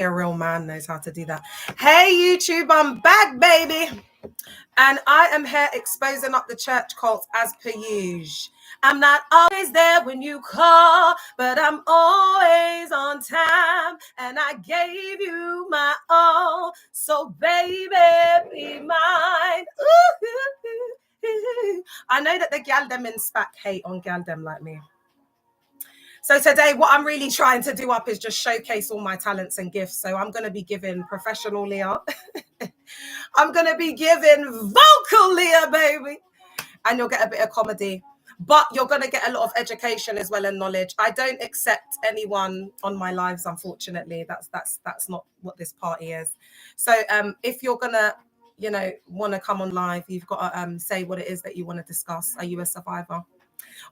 a real man knows how to do that. Hey, YouTube, I'm back, baby. And I am here exposing up the church cults as per usual. I'm not always there when you call, but I'm always on time. And I gave you my all, so baby, be mine. Ooh. I know that the gal them in SPAC hate on gal them like me. So today, what I'm really trying to do up is just showcase all my talents and gifts. So I'm going to be giving professional Leah. I'm going to be giving vocal Leah, baby. And you'll get a bit of comedy. But you're going to get a lot of education as well and knowledge. I don't accept anyone on my lives, unfortunately. That's not what this party is. So if you're going to, want to come on live, you've got to say what it is that you want to discuss. Are you a survivor?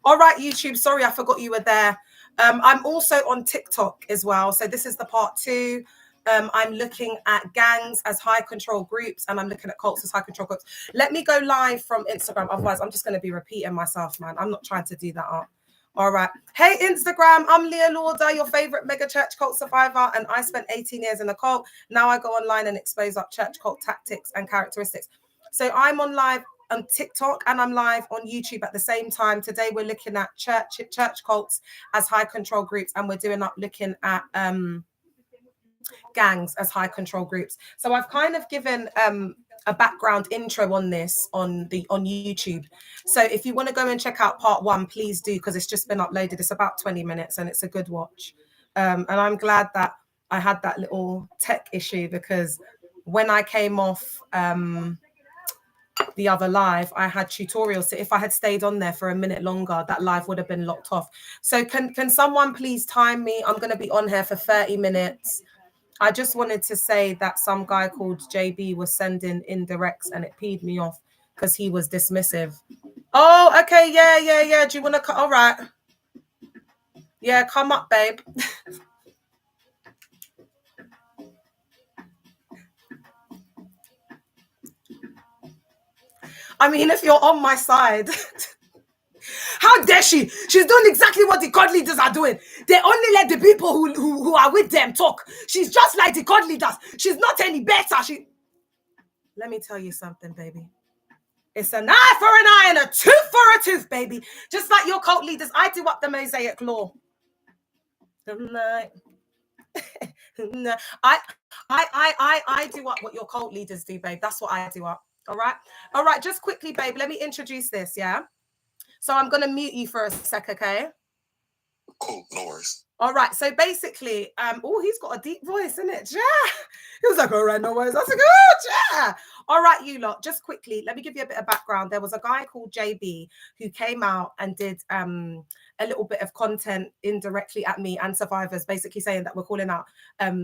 All right, YouTube. Sorry, I forgot you were there. I'm also on TikTok as well. So this is the part 2. I'm looking at gangs as high control groups, and I'm looking at cults as high control groups. Let me go live from Instagram. Otherwise, I'm just going to be repeating myself, man. I'm not trying to do that up. All right. Hey, Instagram. I'm Leah Lauder, your favorite mega church cult survivor. And I spent 18 years in a cult. Now I go online and expose up church cult tactics and characteristics. So I'm on live on TikTok and I'm live on YouTube at the same time. Today we're looking at church cults as high control groups, and we're looking at gangs as high control groups. So I've kind of given a background intro on this on YouTube. So if you want to go and check out part 1, please do, because it's just been uploaded. It's about 20 minutes and it's a good watch. And I'm glad that I had that little tech issue, because when I came off the other live, I had tutorials. So if I had stayed on there for a minute longer, that live would have been locked off. So can someone please time me? I'm going to be on here for 30 minutes. I just wanted to say that some guy called JB was sending indirects and it peed me off because he was dismissive. Oh, okay. Yeah. Do you want to? All right. Yeah, come up, babe. I mean, if you're on my side, how dare she? She's doing exactly what the God leaders are doing. They only let the people who are with them talk. She's just like the God leaders. She's not any better. Let me tell you something, baby. It's an eye for an eye and a tooth for a tooth, baby. Just like your cult leaders, I do up the Mosaic law. I do up what your cult leaders do, babe. That's what I do up. All right. Just quickly, babe. Let me introduce this. Yeah. So I'm gonna mute you for a sec, okay? Cool, no worries. All right. So basically, he's got a deep voice, isn't it? Yeah. He was like, all right, no worries. I was like, oh, yeah. All right, you lot. Just quickly, let me give you a bit of background. There was a guy called JB who came out and did a little bit of content indirectly at me and survivors, basically saying that we're calling out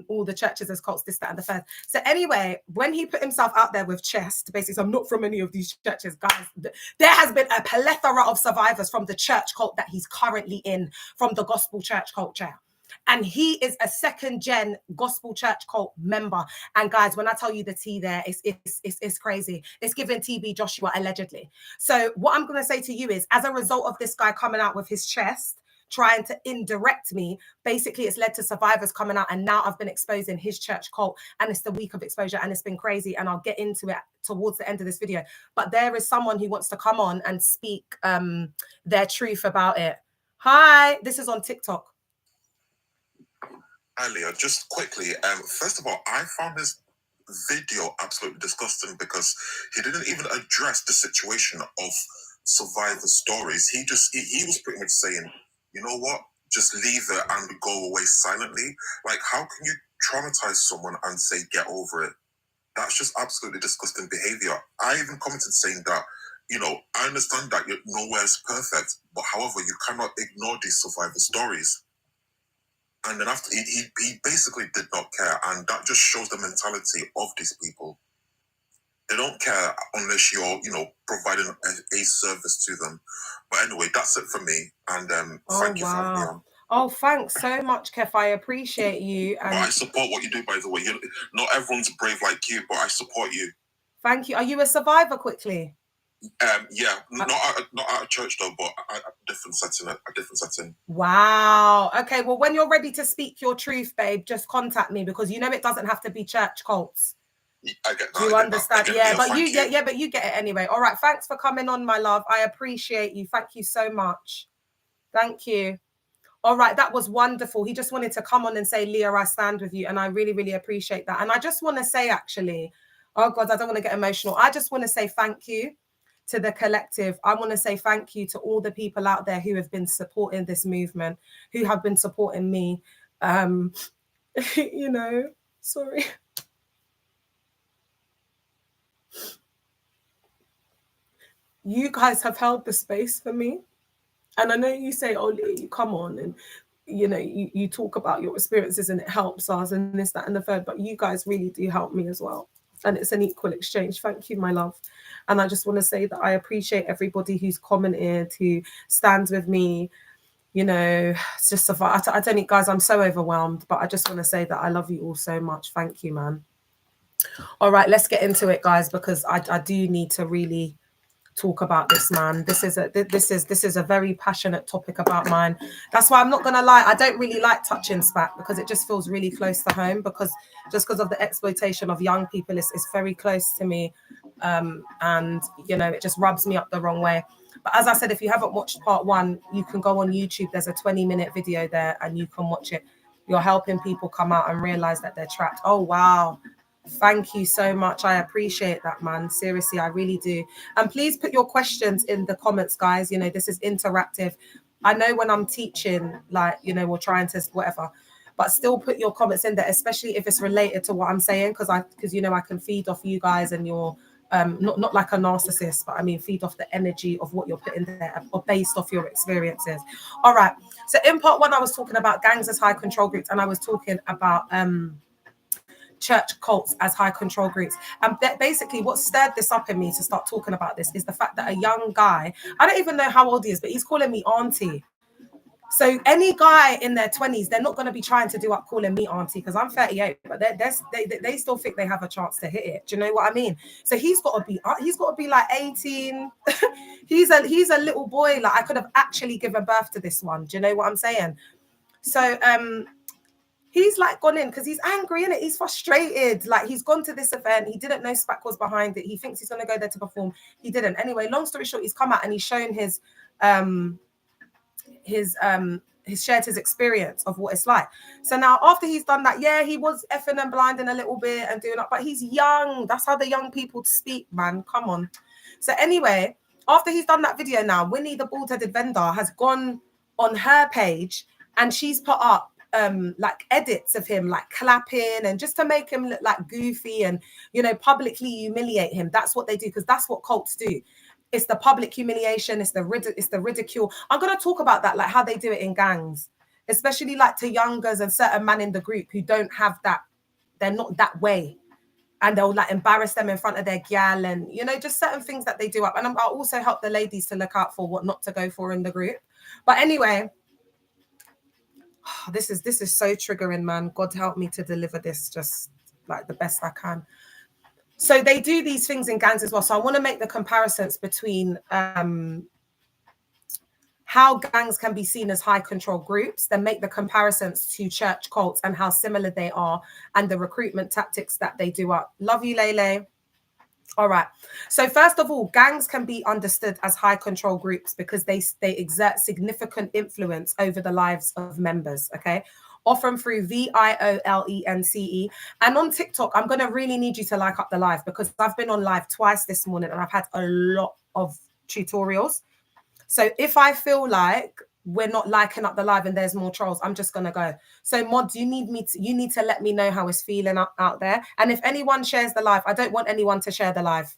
all the churches as cults, this, that, and the third. So anyway, when he put himself out there with chest, basically, I'm not from any of these churches, guys. There has been a plethora of survivors from the church cult that he's currently in, from the gospel church culture. And he is a 2nd-gen gospel church cult member. And guys, when I tell you the tea there, it's crazy. It's given TB Joshua allegedly. So what I'm going to say to you is, as a result of this guy coming out with his chest, trying to indirect me, basically it's led to survivors coming out, and now I've been exposing his church cult, and it's the week of exposure, and it's been crazy, and I'll get into it towards the end of this video. But there is someone who wants to come on and speak their truth about it. Hi, this is on TikTok. Hi, Leah. Just quickly, first of all, I found this video absolutely disgusting because he didn't even address the situation of survivor stories. He was pretty much saying, you know what, just leave it and go away silently. Like, how can you traumatize someone and say get over it? That's just absolutely disgusting behavior. I even commented saying that, I understand that nowhere's perfect, but however, you cannot ignore these survivor stories. And then after, he basically did not care. And that just shows the mentality of these people. They don't care unless you're, providing a service to them. But anyway, that's it for me. And thank you for having me on. Oh, thanks so much, Kef. I appreciate you. And I support what you do, by the way. Not everyone's brave like you, but I support you. Thank you. Are you a survivor, quickly? Yeah, not at a church though, but a different setting. Wow. Okay, well, when you're ready to speak your truth, babe, just contact me, because you know it doesn't have to be church cults. I get that. Do you understand? Yeah, but you get it anyway. All right, thanks for coming on, my love. I appreciate you. Thank you so much. Thank you. All right, that was wonderful. He just wanted to come on and say, Leah, I stand with you. And I really, really appreciate that. And I just want to say, actually, oh God, I don't want to get emotional. I just want to say thank you to the collective. I want to say thank you to all the people out there who have been supporting this movement, who have been supporting me. You know, sorry. You guys have held the space for me. And I know you say, oh, Leah, you come on and, you know, you talk about your experiences and it helps us and this, that, and the third, but you guys really do help me as well. And it's an equal exchange. Thank you, my love. And I just want to say that I appreciate everybody who's commented, who stands with me. You know, it's just, I don't think, guys, I'm so overwhelmed, but I just want to say that I love you all so much. Thank you, man. All right, let's get into it, guys, because I do need to really talk about this, man. This is a very passionate topic about mine. That's why I'm not gonna lie, I don't really like touching SPAC, because it just feels really close to home, because of the exploitation of young people. It's very close to me, and you know, it just rubs me up the wrong way. But as I said, if you haven't watched part 1, you can go on YouTube. There's a 20-minute video there and you can watch it. You're helping people come out and realize that they're trapped. Oh wow, thank you so much. I appreciate that, man. Seriously, I really do. And please put your questions in the comments, guys. You know, this is interactive. I know when I'm teaching, like, you know, we're trying to whatever, but still put your comments in there, especially if it's related to what I'm saying, because you know, I can feed off you guys and your not like a narcissist, but I mean feed off the energy of what you're putting there, or based off your experiences. All right, so in part 1 I was talking about gangs as high control groups, and I was talking about church cults as high control groups. And basically what stirred this up in me to start talking about this is the fact that a young guy, I don't even know how old he is, but he's calling me auntie. So any guy in their 20s, they're not going to be trying to do up calling me auntie, because I'm 38, but they still think they have a chance to hit it. Do you know what I mean? So he's got to be like 18. he's a little boy. Like, I could have actually given birth to this one. Do you know what I'm saying? So he's like gone in because he's angry, innit? He's frustrated. Like, he's gone to this event. He didn't know SPAC was behind it. He thinks he's going to go there to perform. He didn't. Anyway, long story short, he's come out and he's shown his shared his experience of what it's like. So now after he's done that, yeah, he was effing and blinding a little bit and doing that, but he's young. That's how the young people speak, man. Come on. So anyway, after he's done that video, now Winnie the bald-headed vendor has gone on her page and she's put up like edits of him like clapping, and just to make him look like goofy and, you know, publicly humiliate him. That's what they do, because that's what cults do. It's the public humiliation. It's the ridicule. I'm going to talk about that, like how they do it in gangs, especially like to youngers and certain men in the group who don't have that. They're not that way. And they'll like embarrass them in front of their gal, and, you know, just certain things that they do up. And I'll also help the ladies to look out for what not to go for in the group. But anyway, this is so triggering, man. God help me to deliver this just like the best I can. So they do these things in gangs as well. So I want to make the comparisons between how gangs can be seen as high control groups, then make the comparisons to church cults and how similar they are, and the recruitment tactics that they do up. Love you, Lele. All right. So first of all, gangs can be understood as high control groups because they exert significant influence over the lives of members. Okay. Often through VIOLENCE. And on TikTok, I'm going to really need you to like up the live, because I've been on live twice this morning and I've had a lot of tutorials. So if I feel like we're not liking up the live and there's more trolls, I'm just going to go. So mods, you need to let me know how it's feeling out there. And if anyone shares the live, I don't want anyone to share the live.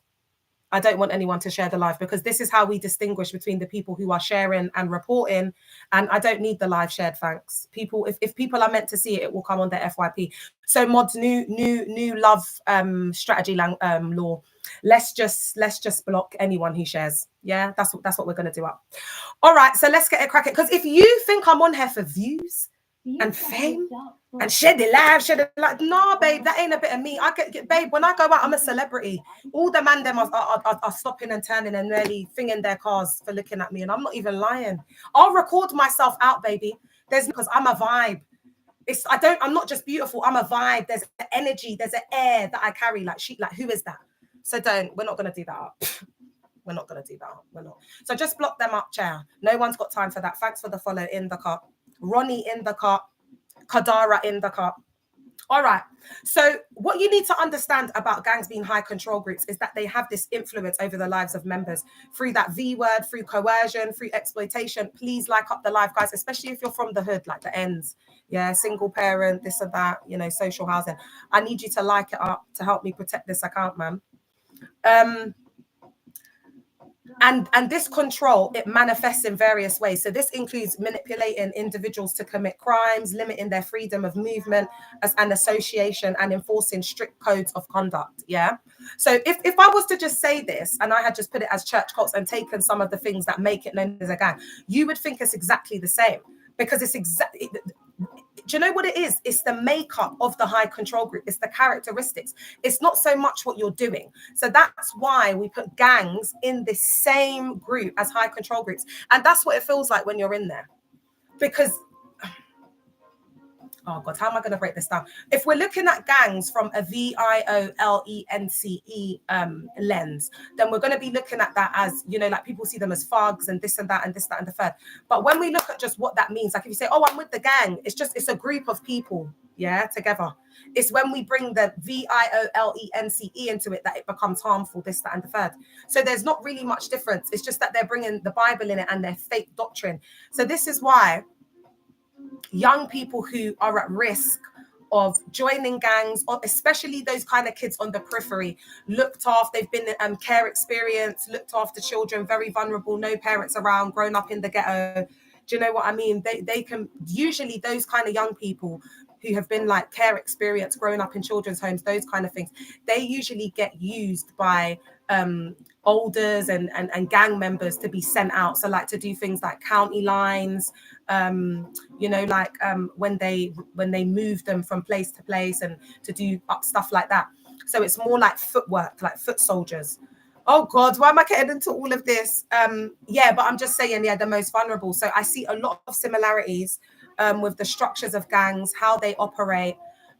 I don't want anyone to share the live, because this is how we distinguish between the people who are sharing and reporting. And I don't need the live shared, thanks. People, if people are meant to see it, it will come on their FYP. So mods, new love strategy law. Let's just block anyone who shares. Yeah, that's what we're gonna do up. All right, so let's get it cracking. Because if you think I'm on here for views, and fame and share the life, nah, babe, that ain't a bit of me. I get babe, when I go out, I'm a celebrity. All the man them are stopping and turning and nearly thinging their cars for looking at me, and I'm not even lying. I'll record myself out, baby. There's because I'm a vibe. I'm not just beautiful, I'm a vibe. There's an energy, there's an air that I carry. Like who is that? So we're not gonna do that up. We're not gonna do that up. We're not. So just block them up, chair. No one's got time for that. Thanks for the follow in the cut. Ronnie in the cut. Kadara in the cut. All right. So what you need to understand about gangs being high control groups is that they have this influence over the lives of members through that V word, through coercion, through exploitation. Please like up the live, guys, especially if you're from the hood, like the ends. Yeah, single parent, this or that, social housing. I need you to like it up to help me protect this account, man. And this control, it manifests in various ways. So this includes manipulating individuals to commit crimes, limiting their freedom of movement as an association, and enforcing strict codes of conduct. Yeah. So if I was to just say this and I had just put it as church cults and taken some of the things that make it known as a gang, you would think it's exactly the same, because it's exactly. Do you know what it is? It's the makeup of the high control group. It's the characteristics. It's not so much what you're doing. So that's why we put gangs in the same group as high control groups. And that's what it feels like when you're in there. Because, oh God, how am I going to break this down? If we're looking at gangs from a VIOLENCE lens, then we're going to be looking at that as, like people see them as thugs and this and that and this, that and the third. But when we look at just what that means, like if you say, oh, I'm with the gang, it's a group of people, yeah, together. It's when we bring the VIOLENCE into it that it becomes harmful, this, that and the third. So there's not really much difference. It's just that they're bringing the Bible in it and their fake doctrine. So this is why young people who are at risk of joining gangs, or especially those kind of kids on the periphery, looked after, they've been care experience, looked after children, very vulnerable, no parents around, grown up in the ghetto. Do you know what I mean? They can, usually those kind of young people who have been like care experience, growing up in children's homes, those kind of things, they usually get used by elders and gang members to be sent out. So like to do things like county lines, when they move them from place to place, and to do up stuff like that. So it's more like footwork, like foot soldiers. Oh God, why am I getting into all of this? But I'm just saying, the most vulnerable. So I see a lot of similarities with the structures of gangs, how they operate,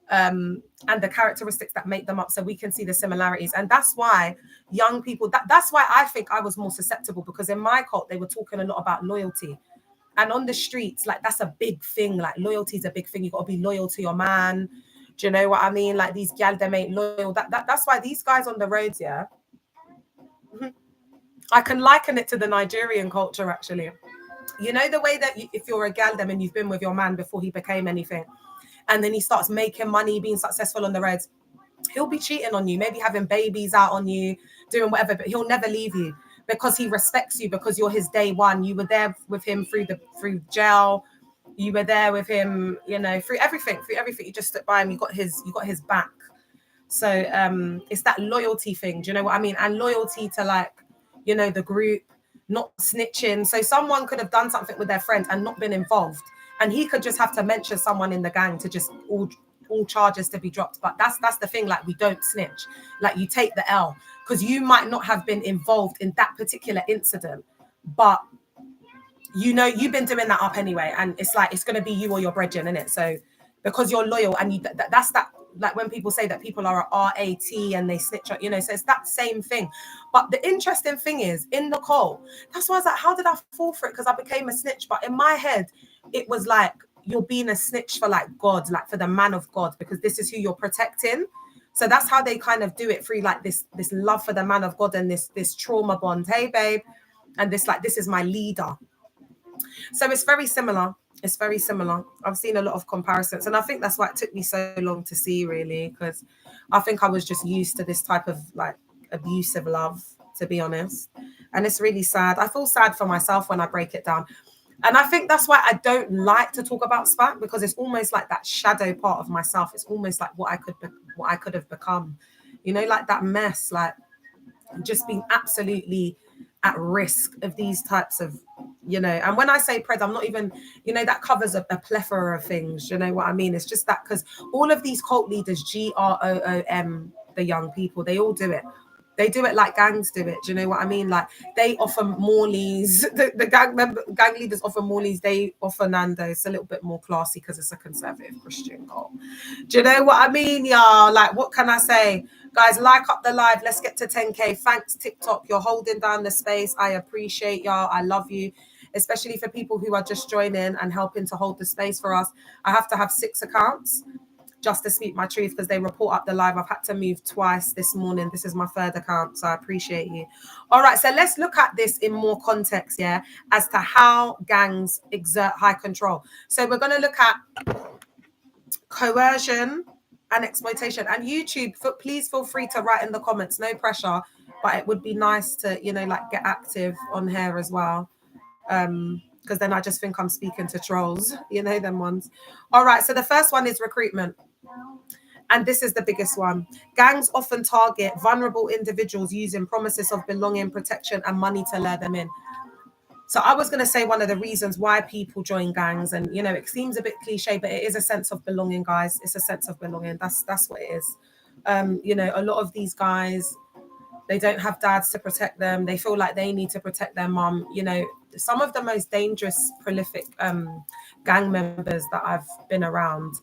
and the characteristics that make them up, so we can see the similarities. And that's why young people, that's why I think I was more susceptible, because in my cult they were talking a lot about loyalty, and on the streets, like, that's a big thing. Like, loyalty is a big thing. You got to be loyal to your man. Do you know what I mean? Like, these gal, them ain't loyal. That's why these guys on the roads, yeah, I can liken it to the Nigerian culture, actually. You know, the way that if you're a gal, them, and you've been with your man before he became anything, and then he starts making money, being successful on the roads, he'll be cheating on you, maybe having babies out on you, doing whatever, but he'll never leave you because he respects you, because you're his day one. You were there with him through jail. You were there with him, through everything. You just stood by him. You got his back. So it's that loyalty thing. Do you know what I mean? And loyalty to, like, the group, not snitching. So someone could have done something with their friend and not been involved, and he could just have to mention someone in the gang to just all charges to be dropped. But that's the thing. Like, we don't snitch. Like, you take the L, because you might not have been involved in that particular incident, but you've been doing that up anyway, and it's like it's going to be you or your brethren, innit? So because you're loyal, and that's that. Like, when people say that people are a RAT and they snitch, so it's that same thing. But the interesting thing is, in the call, that's why I was like, how did I fall for it? Because I became a snitch. But in my head, it was like, you're being a snitch for, like, God, like for the man of God, because this is who you're protecting. So that's how they kind of do it, through like this love for the man of God, and this trauma bond. Hey, babe. And this is my leader. So it's very similar. It's very similar. I've seen a lot of comparisons, and I think that's why it took me so long to see, really, because I think I was just used to this type of, like, abusive love, to be honest. And it's really sad. I feel sad for myself when I break it down. And I think that's why I don't like to talk about SPAC, because it's almost like that shadow part of myself. It's almost like what I could have become, like that mess, like just being absolutely at risk of these types of, you know, and when I say pred, I'm not even, you know, that covers a plethora of things. You know what I mean? It's just that because all of these cult leaders, GROOM, the young people, they all do it. They do it like gangs do it. Do you know what I mean? Like they offer Morleys. The gang leaders offer Morleys. They offer Nando. It's a little bit more classy because it's a conservative Christian cult. Do you know what I mean, y'all? Like, what can I say? Guys, like up the live. Let's get to 10K. Thanks, TikTok. You're holding down the space. I appreciate y'all. I love you. Especially for people who are just joining and helping to hold the space for us. I have to have 6 accounts just to speak my truth because they report up the live. I've had to move twice this morning. This is my 3rd account, so I appreciate you. All right, so let's look at this in more context, yeah, as to how gangs exert high control. So we're going to look at coercion and exploitation. And YouTube, please feel free to write in the comments, no pressure, but it would be nice to, you know, like get active on here as well. Because then I just think I'm speaking to trolls, you know, them ones. All right, so the first one is recruitment. And this is the biggest one. Gangs often target vulnerable individuals using promises of belonging, protection, and money to lure them in. So I was going to say one of the reasons why people join gangs, and, you know, it seems a bit cliche, but it is a sense of belonging, guys. It's a sense of belonging. That's what it is. You know, a lot of these guys, they don't have dads to protect them. They feel like they need to protect their mum. You know, some of the most dangerous, prolific gang members that I've been around,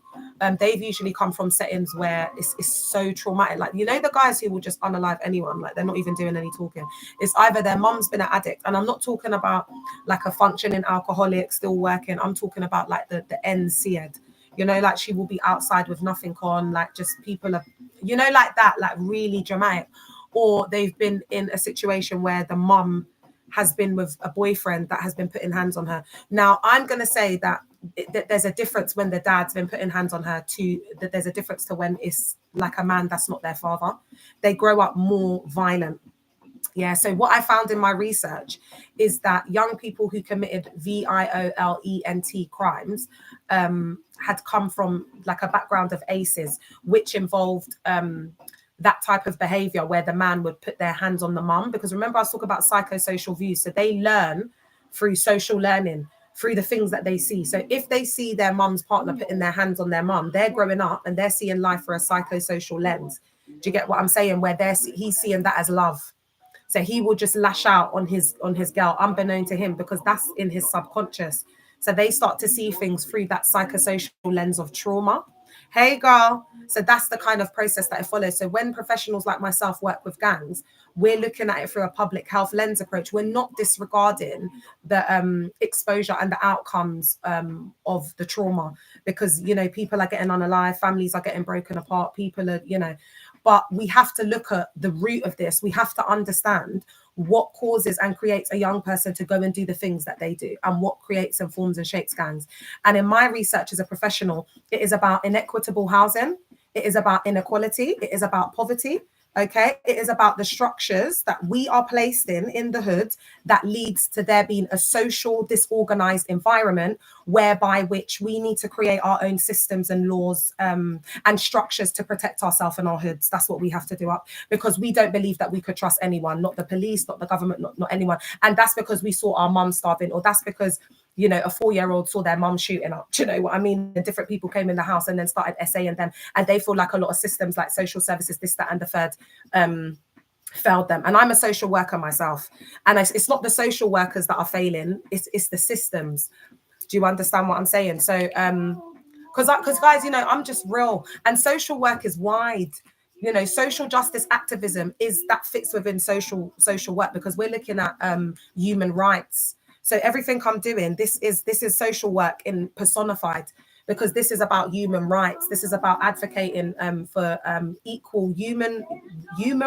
they've usually come from settings where it's so traumatic. Like, you know, the guys who will just unalive anyone, like they're not even doing any talking. It's either their mum's been an addict, and I'm not talking about like a functioning alcoholic still working. I'm talking about like the NCED. You know, like she will be outside with nothing on, like just people are, you know, like that, like really dramatic. Or they've been in a situation where the mum has been with a boyfriend that has been putting hands on her. Now, I'm going to say that there's a difference when the dad's been putting hands on her to that. There's a difference to when it's like a man that's not their father. They grow up more violent. Yeah. So what I found in my research is that young people who committed violent crimes had come from like a background of ACEs, which involved that type of behavior where the man would put their hands on the mum. Because remember, I was talking about psychosocial views. So they learn through social learning, through the things that they see. So if they see their mum's partner putting their hands on their mum, they're growing up and they're seeing life through a psychosocial lens. Do you get what I'm saying? Where he's seeing that as love. So he will just lash out on his girl, unbeknown to him, because that's in his subconscious. So they start to see things through that psychosocial lens of trauma. Hey, girl. So that's the kind of process that it follows. So when professionals like myself work with gangs, we're looking at it through a public health lens approach. We're not disregarding the exposure and the outcomes of the trauma, because, you know, people are getting unalive, families are getting broken apart, people are, you know, but we have to look at the root of this. We have to understand what causes and creates a young person to go and do the things that they do, and what creates and forms and shapes gangs. And in my research as a professional, it is about inequitable housing. It is about inequality. It is about poverty. Okay, it is about the structures that we are placed in the hood that leads to there being a social disorganized environment whereby which we need to create our own systems and laws and structures to protect ourselves and our hoods. That's what we have to do up, because we don't believe that we could trust anyone, not the police, not the government, not anyone. And that's because we saw our mum starving, or that's because, you know, a 4-year-old saw their mum shooting up. Do you know what I mean? And different people came in the house and then started essaying them. And they feel like a lot of systems like social services, this, that, and the third, failed them. And I'm a social worker myself. And it's not the social workers that are failing. It's the systems. Do you understand what I'm saying? So, because guys, you know, I'm just real. And social work is wide. You know, social justice activism that fits within social work, because we're looking at human rights. So everything I'm doing, this is social work in personified, because this is about human rights. This is about advocating for equal human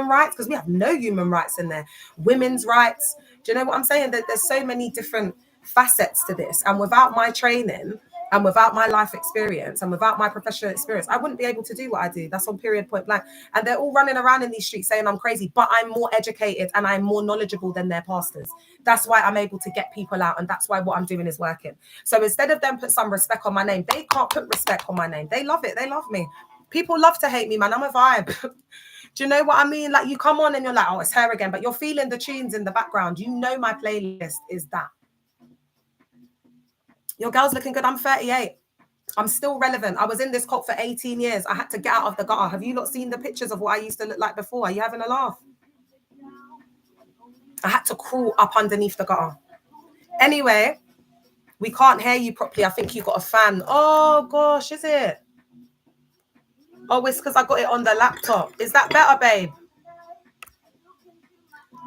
rights, because we have no human rights in there. Women's rights. Do you know what I'm saying? That there's so many different facets to this, and without my training and without my life experience and without my professional experience, I wouldn't be able to do what I do. That's on period, point blank. And they're all running around in these streets saying I'm crazy, but I'm more educated and I'm more knowledgeable than their pastors. That's why I'm able to get people out, and that's why what I'm doing is working. So instead of them put some respect on my name, they can't put respect on my name. They love it. They love me. People love to hate me, man. I'm a vibe. Do you know what I mean? Like, you come on and you're like, oh, it's her again, but you're feeling the tunes in the background. You know my playlist is that. Your girl's looking good. I'm 38. I'm still relevant. I was in this cult for 18 years. I had to get out of the gutter. Have you not seen the pictures of what I used to look like before? Are you having a laugh? I had to crawl up underneath the gutter. Anyway, we can't hear you properly. I think you got a fan. Oh, gosh, is it? Oh, it's because I got it on the laptop. Is that better, babe?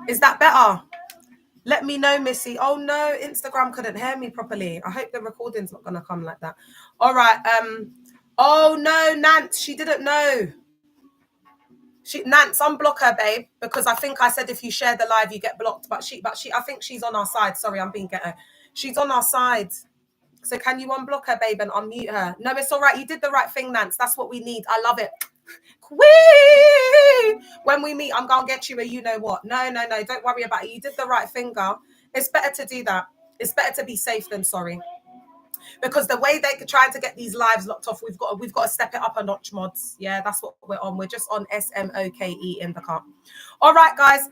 Is that better? Let me know, Missy. Oh, no, Instagram couldn't hear me properly. I hope the recording's not going to come like that. All right. Oh, no, Nance, she didn't know. Nance, unblock her, babe, because I think I said if you share the live, you get blocked. But I think she's on our side. Sorry, I'm being ghetto. She's on our side. So can you unblock her, babe, and unmute her? No, it's all right. You did the right thing, Nance. That's what we need. I love it. Whee! When we meet, I'm going to get you a you know what. No. Don't worry about it. You did the right thing, girl. It's better to do that. It's better to be safe than sorry. Because the way they're trying to get these lives locked off, we've got to step it up a notch, mods. Yeah, that's what we're on. We're just on SMOKE in the car. All right, guys.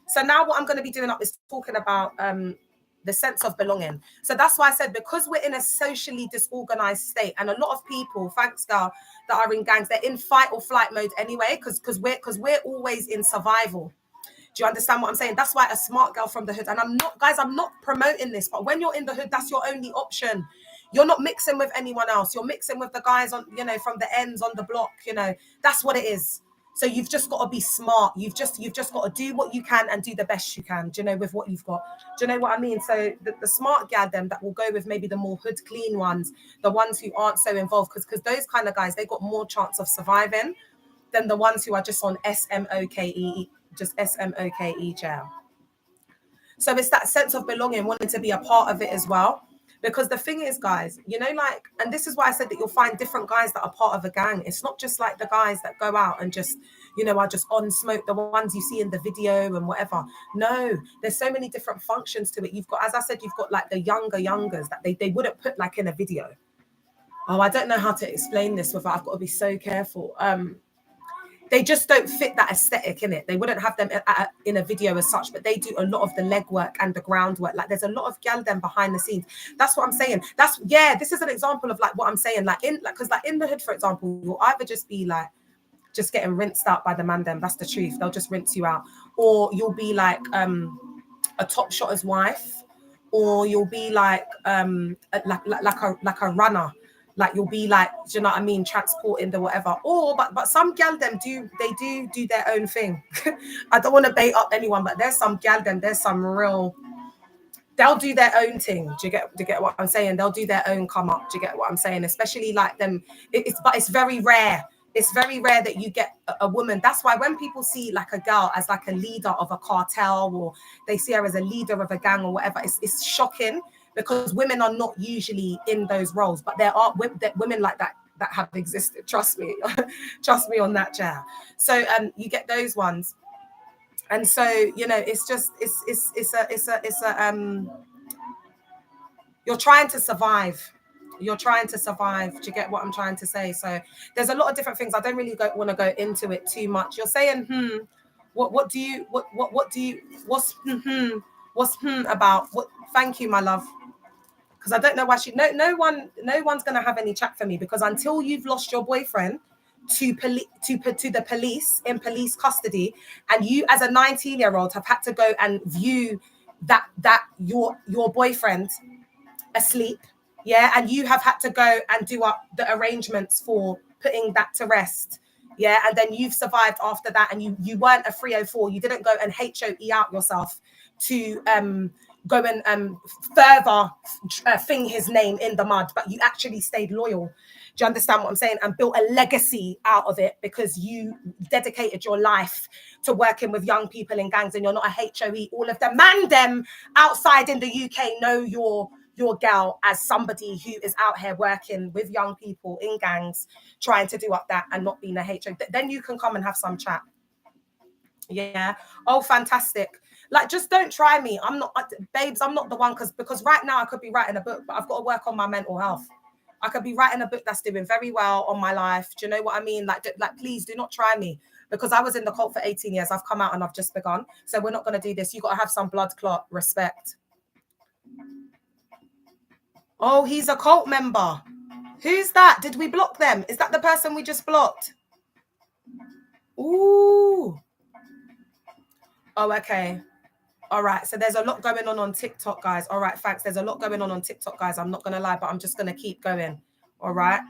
So now what I'm going to be doing up is talking about the sense of belonging. So that's why I said, because we're in a socially disorganized state, and a lot of people, thanks girl, that are in gangs, they're in fight or flight mode anyway, because we're always in survival. Do you understand what I'm saying? That's why a smart girl from the hood, and I'm not promoting this, but when you're in the hood, that's your only option. You're not mixing with anyone else. You're mixing with the guys on, from the ends on the block, that's what it is. So you've just got to be smart. You've just got to do what you can and do the best you can, with what you've got. Do you know what I mean? So the smart gal, them that will go with maybe the more hood clean ones, the ones who aren't so involved, because those kind of guys, they got more chance of surviving than the ones who are just on SMOKE, just SMOKE jail. So it's that sense of belonging, wanting to be a part of it as well. Because the thing is, guys, and this is why I said that you'll find different guys that are part of a gang. It's not just like the guys that go out and just, are just on smoke, the ones you see in the video and whatever. No, there's so many different functions to it. You've got, as I said, you've got like the youngers that they wouldn't put like in a video. Oh, I don't know how to explain this without, I've got to be so careful. They just don't fit that aesthetic in it. They wouldn't have them in a video as such, but they do a lot of the legwork and the groundwork. Like there's a lot of gal them behind the scenes. That's what I'm saying. This is an example of like what I'm saying. Because in the hood, for example, you'll either just be like just getting rinsed out by the man them. That's the truth. They'll just rinse you out, or you'll be like a top shotter's wife, or you'll be like a runner. Like you'll be like, do you know what I mean, transporting the whatever. Or but some gal them do their own thing. I don't want to bait up anyone, but there's some gal them, there's some real, they'll do their own thing. Do you get what I'm saying? They'll do their own come up. Do you get what I'm saying? Especially like them, but it's very rare. It's very rare that you get a woman. That's why when people see like a girl as like a leader of a cartel, or they see her as a leader of a gang or whatever, it's shocking. Because women are not usually in those roles, but there are women like that have existed. Trust me, trust me on that, chair. So you get those ones, and so it's just it's a you're trying to survive. You're trying to survive. Do you get what I'm trying to say? So there's a lot of different things. I don't really want to go into it too much. You're saying what's about what? Thank you, my love. Because I don't know why no one's going to have any chat for me, because until you've lost your boyfriend to the police in police custody, and you as a 19-year-old have had to go and view that your boyfriend asleep, and you have had to go and do up the arrangements for putting that to rest, and then you've survived after that, and you weren't a 304, you didn't go and HOE out yourself to go and further thing his name in the mud, but you actually stayed loyal. Do you understand what I'm saying? And built a legacy out of it because you dedicated your life to working with young people in gangs, and you're not a HOE. All of the man them outside in the UK know your gal as somebody who is out here working with young people in gangs, trying to do up that and not being a HOE. Then you can come and have some chat. Yeah. Oh, fantastic. Like, just don't try me. I'm not, babes, I'm not the one, because right now I could be writing a book, but I've got to work on my mental health. I could be writing a book that's doing very well on my life. Do you know what I mean? Like please do not try me, because I was in the cult for 18 years. I've come out and I've just begun. So we're not going to do this. You got to have some blood clot respect. Oh, he's a cult member. Who's that? Did we block them? Is that the person we just blocked? Ooh. Oh, okay. All right. So there's a lot going on TikTok, guys. All right. Thanks. There's a lot going on TikTok, guys. I'm not going to lie, but I'm just going to keep going. All right.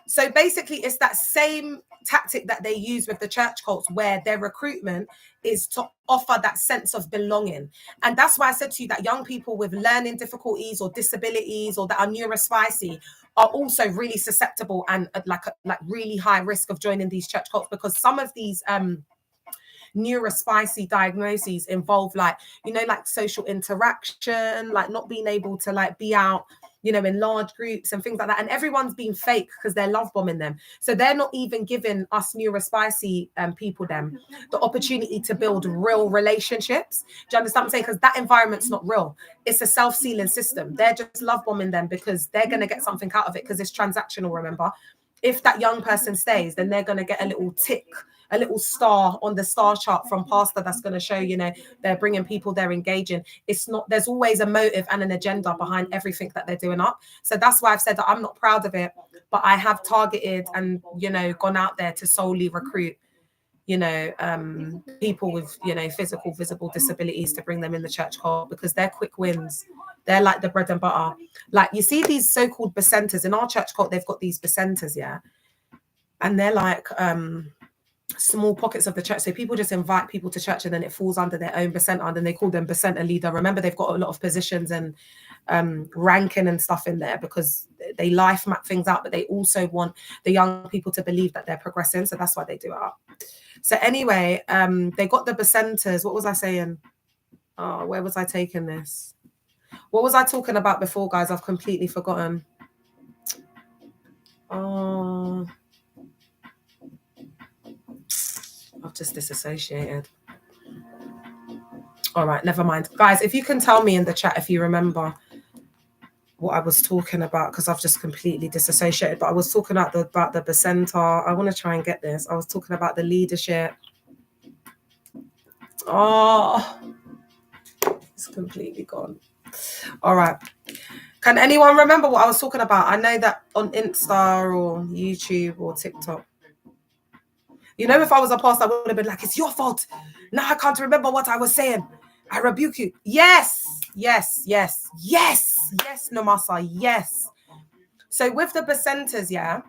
So basically, it's that same tactic that they use with the church cults, where their recruitment is to offer that sense of belonging. And that's why I said to you that young people with learning difficulties or disabilities or that are neurospicy are also really susceptible and like really high risk of joining these church cults, because some of these neurospicy diagnoses involve like social interaction, like not being able to like be out, in large groups and things like that. And everyone's being fake because they're love bombing them. So they're not even giving us neurospicy people them the opportunity to build real relationships. Do you understand what I'm saying? Because that environment's not real. It's a self-sealing system. They're just love bombing them because they're going to get something out of it, because it's transactional, remember. If that young person stays, then they're going to get a little tick, a little star on the star chart from pastor that's going to show, they're bringing people, they're engaging. It's not, there's always a motive and an agenda behind everything that they're doing up. So that's why I've said that I'm not proud of it, but I have targeted and, gone out there to solely recruit, people with, physical, visible disabilities to bring them in the church cult, because they're quick wins. They're like the bread and butter. Like, you see these so-called becenters in our church cult, they've got these becenters, yeah? And they're like small pockets of the church. So people just invite people to church and then it falls under their own becenter, and then they call them becenter leader. Remember, they've got a lot of positions and ranking and stuff in there because they life map things out, but they also want the young people to believe that they're progressing. So that's why they do it up. So anyway, they got the becenters. What was I saying? Oh, where was I taking this? What was I talking about before, guys? I've completely forgotten. Oh, I've just disassociated. All right, never mind. Guys, if you can tell me in the chat if you remember what I was talking about, because I've just completely disassociated. But I was talking about the becenter. I want to try and get this. I was talking about the leadership. Oh, it's completely gone. All right. Can anyone remember what I was talking about? I know that on Insta or YouTube or TikTok. If I was a pastor, I would have been like, it's your fault. Now I can't remember what I was saying. I rebuke you. Yes, Namasa, yes. So with the becenters, yeah,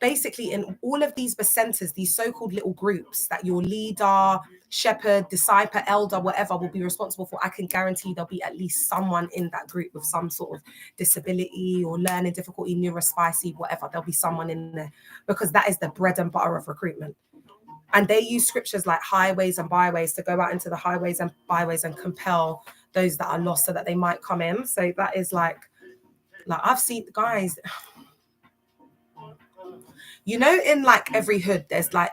basically in all of these becenters, these so-called little groups that your leader, shepherd, disciple, elder, whatever will be responsible for, I can guarantee there'll be at least someone in that group with some sort of disability or learning difficulty, neurospicy, whatever. There'll be someone in there, because that is the bread and butter of recruitment. And they use scriptures like highways and byways to go out into the highways and byways and compel those that are lost so that they might come in. So that is like I've seen, guys, in like every hood, there's like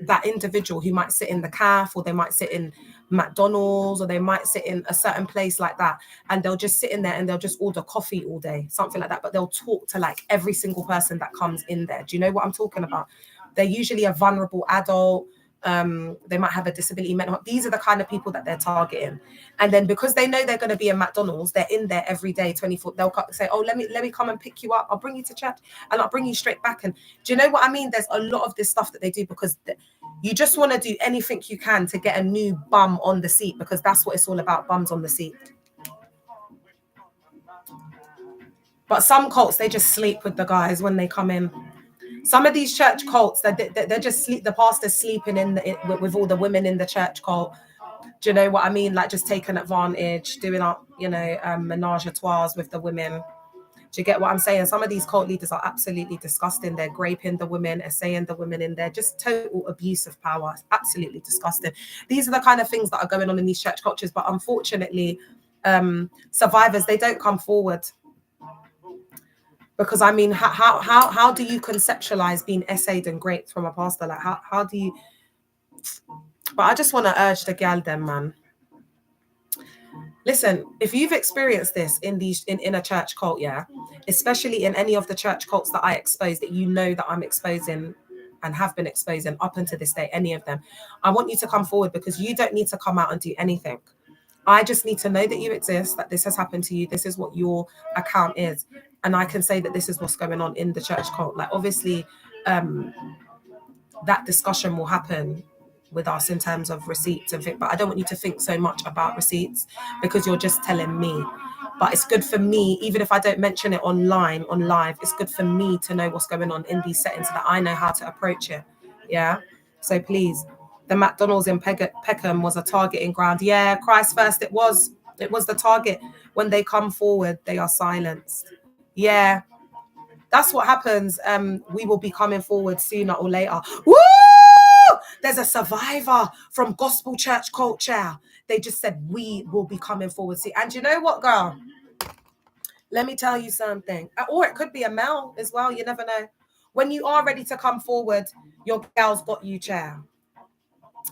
that individual who might sit in the cafe, or they might sit in McDonald's, or they might sit in a certain place like that, and they'll just sit in there and they'll just order coffee all day, something like that, but they'll talk to like every single person that comes in there. Do you know what I'm talking about? They're usually a vulnerable adult. They might have a disability, mental health. These are the kind of people that they're targeting. And then because they know they're going to be in McDonald's, they're in there every day, 24. They'll say, oh, let me come and pick you up. I'll bring you to church and I'll bring you straight back. And do you know what I mean? There's a lot of this stuff that they do because you just want to do anything you can to get a new bum on the seat, because that's what it's all about, bums on the seat. But some cults, they just sleep with the guys when they come in. Some of these church cults, they're just sleep. The pastor's sleeping with all the women in the church cult. Do you know what I mean? Like just taking advantage, doing up, menage a trois with the women. Do you get what I'm saying? Some of these cult leaders are absolutely disgusting. They're raping the women, essaying the women in there, just total abuse of power. It's absolutely disgusting. These are the kind of things that are going on in these church cultures. But unfortunately, survivors, they don't come forward. Because I mean, how do you conceptualize being essayed and raped from a pastor? Like how do you? But I just want to urge the gal them, man. Listen, if you've experienced this in a church cult, yeah, especially in any of the church cults that I expose, that you know that I'm exposing and have been exposing up until this day, any of them, I want you to come forward, because you don't need to come out and do anything. I just need to know that you exist, that this has happened to you, this is what your account is, and I can say that this is what's going on in the church cult. Like, obviously, that discussion will happen with us in terms of receipts and things, but I don't want you to think so much about receipts, because you're just telling me. But it's good for me, even if I don't mention it online, on live, it's good for me to know what's going on in these settings so that I know how to approach it. Yeah. So please, the McDonald's in Peckham was a targeting ground. Yeah, Christ first, it was the target. When they come forward, they are silenced. Yeah, that's what happens. We will be coming forward sooner or later. Woo! There's a survivor from gospel church culture. They just said we will be coming forward. See, and you know what, girl? Let me tell you something. Or it could be a male as well. You never know. When you are ready to come forward, your girl's got you, chair.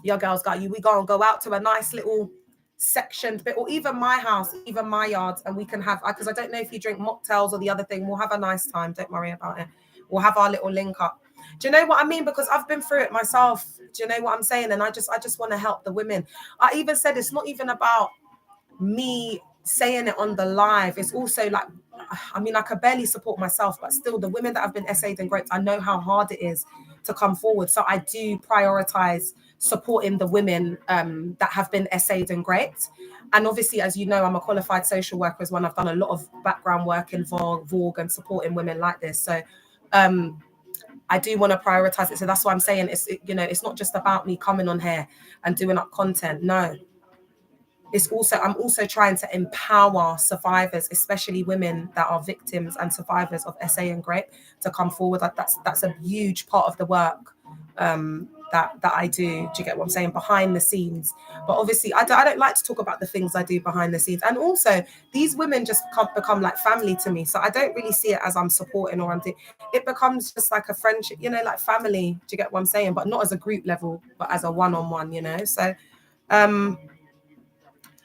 Your girl's got you. We go out to a nice little sectioned bit, or even my house, even my yards, and we can have, because I don't know if you drink mocktails or the other thing. We'll have a nice time. Don't worry about it. We'll have our little link up. Do you know what I mean? Because I've been through it myself. Do you know what I'm saying? And I just want to help the women. I even said it's not even about me saying it on the live. It's also like, I mean, I could barely support myself, but still, the women that have been essayed and raped, I know how hard it is to come forward. So I do prioritize supporting the women that have been essayed and raped. And obviously, as you know, I'm a qualified social worker as well. I've done a lot of background work in Vogue and supporting women like this. So I do want to prioritize it. So that's why I'm saying it's not just about me coming on here and doing up content. No. I'm also trying to empower survivors, especially women that are victims and survivors of SA and rape, to come forward. Like that's a huge part of the work that I do. Do you get what I'm saying? Behind the scenes. But obviously, I don't like to talk about the things I do behind the scenes. And also, these women just become like family to me. So I don't really see it as I'm supporting or it becomes just like a friendship, like family. Do you get what I'm saying? But not as a group level, but as a one-on-one, So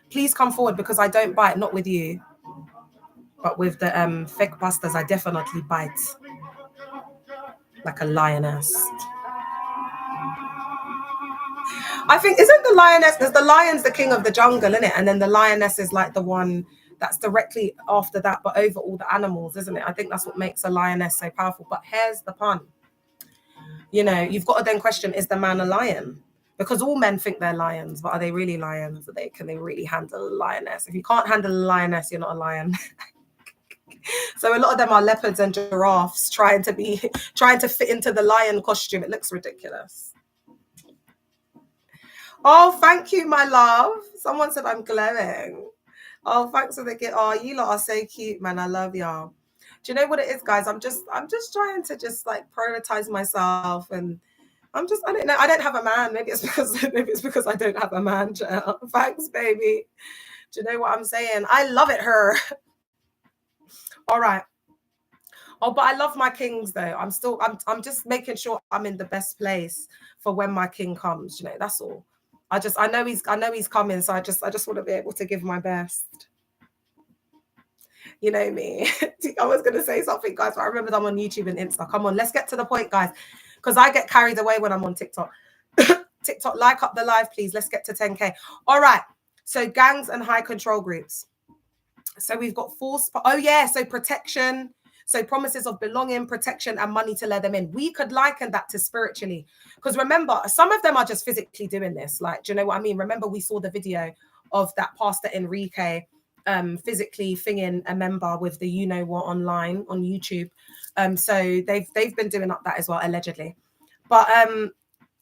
please come forward, because I don't bite, not with you, but with the fake busters, I definitely bite like a lioness. I think, isn't the lioness, because the lion's the king of the jungle, isn't it? And then the lioness is like the one that's directly after that, but over all the animals, isn't it? I think that's what makes a lioness so powerful. But here's the pun. You've got to then question, is the man a lion? Because all men think they're lions, but are they really lions? Can they really handle a lioness? If you can't handle a lioness, you're not a lion. So a lot of them are leopards and giraffes trying to fit into the lion costume. It looks ridiculous. Oh, thank you, my love. Someone said I'm glowing. Oh, thanks for the gift. Oh, you lot are so cute, man. I love y'all. Do you know what it is, guys? I'm just trying to just like prioritize myself, and I don't know. I don't have a man. Maybe it's because I don't have a man. Thanks, baby. Do you know what I'm saying? I love it, her. All right. Oh, but I love my kings though. I'm just making sure I'm in the best place for when my king comes. That's all. I know he's coming. So I just want to be able to give my best. You know me. I was going to say something, guys, but I remember I'm on YouTube and Insta. Come on, let's get to the point, guys, because I get carried away when I'm on TikTok. TikTok, like up the live, please. Let's get to 10K. All right. So gangs and high control groups. So we've got force. Oh, yeah. So protection. So promises of belonging, protection, and money to let them in. We could liken that to spiritually. Because remember, some of them are just physically doing this. Like, do you know what I mean? Remember, we saw the video of that Pastor Enrique physically thinging a member with the what online on YouTube. So they've been doing up that as well, allegedly. But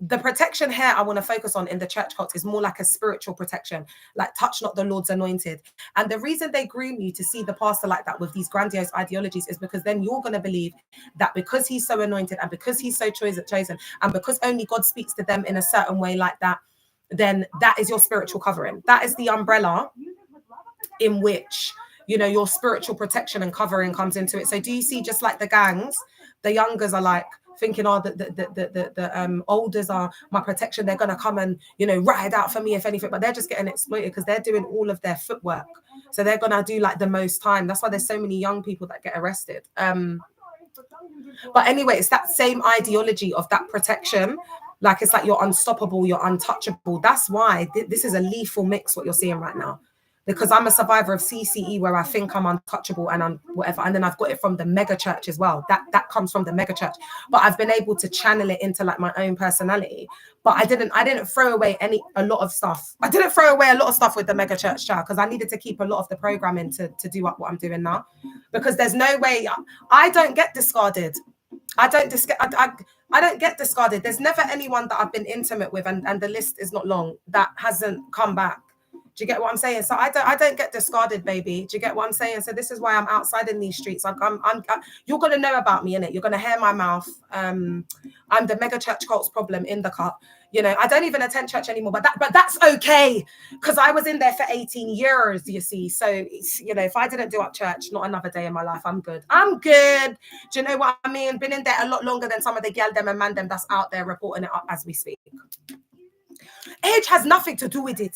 the protection here I want to focus on in the church cult is more like a spiritual protection, like touch not the Lord's anointed. And the reason they groom you to see the pastor like that with these grandiose ideologies is because then you're going to believe that because he's so anointed and because he's so chosen and because only God speaks to them in a certain way like that, then that is your spiritual covering. That is the umbrella in which, your spiritual protection and covering comes into it. So do you see, just like the gangs, the youngers are like, thinking, oh, the olders are my protection. They're going to come and, you know, ride out for me if anything. But they're just getting exploited because they're doing all of their footwork. So they're going to do like the most time. That's why there's so many young people that get arrested. But anyway, it's that same ideology of that protection. Like, it's like you're unstoppable, you're untouchable. That's why this is a lethal mix, what you're seeing right now. Because I'm a survivor of CCE, where I think I'm untouchable and I'm whatever. And then I've got it from the mega church as well. That comes from the mega church. But I've been able to channel it into like my own personality. But I didn't throw away a lot of stuff. I didn't throw away a lot of stuff with the mega church child, because I needed to keep a lot of the programming to do up what I'm doing now. Because there's no way I don't get discarded. I don't get discarded. There's never anyone that I've been intimate with, and the list is not long, that hasn't come back. Do you get what I'm saying? So I don't get discarded, baby. Do you get what I'm saying? So this is why I'm outside in these streets. Like you're gonna know about me, innit? You're gonna hear my mouth. I'm the mega church cult's problem in the cut. You know, I don't even attend church anymore, but that's okay, because I was in there for 18 years, you see. So you know, if I didn't do up church, not another day in my life, I'm good. I'm good. Do you know what I mean? Been in there a lot longer than some of the gal them and man them that's out there reporting it up as we speak. Age has nothing to do with it.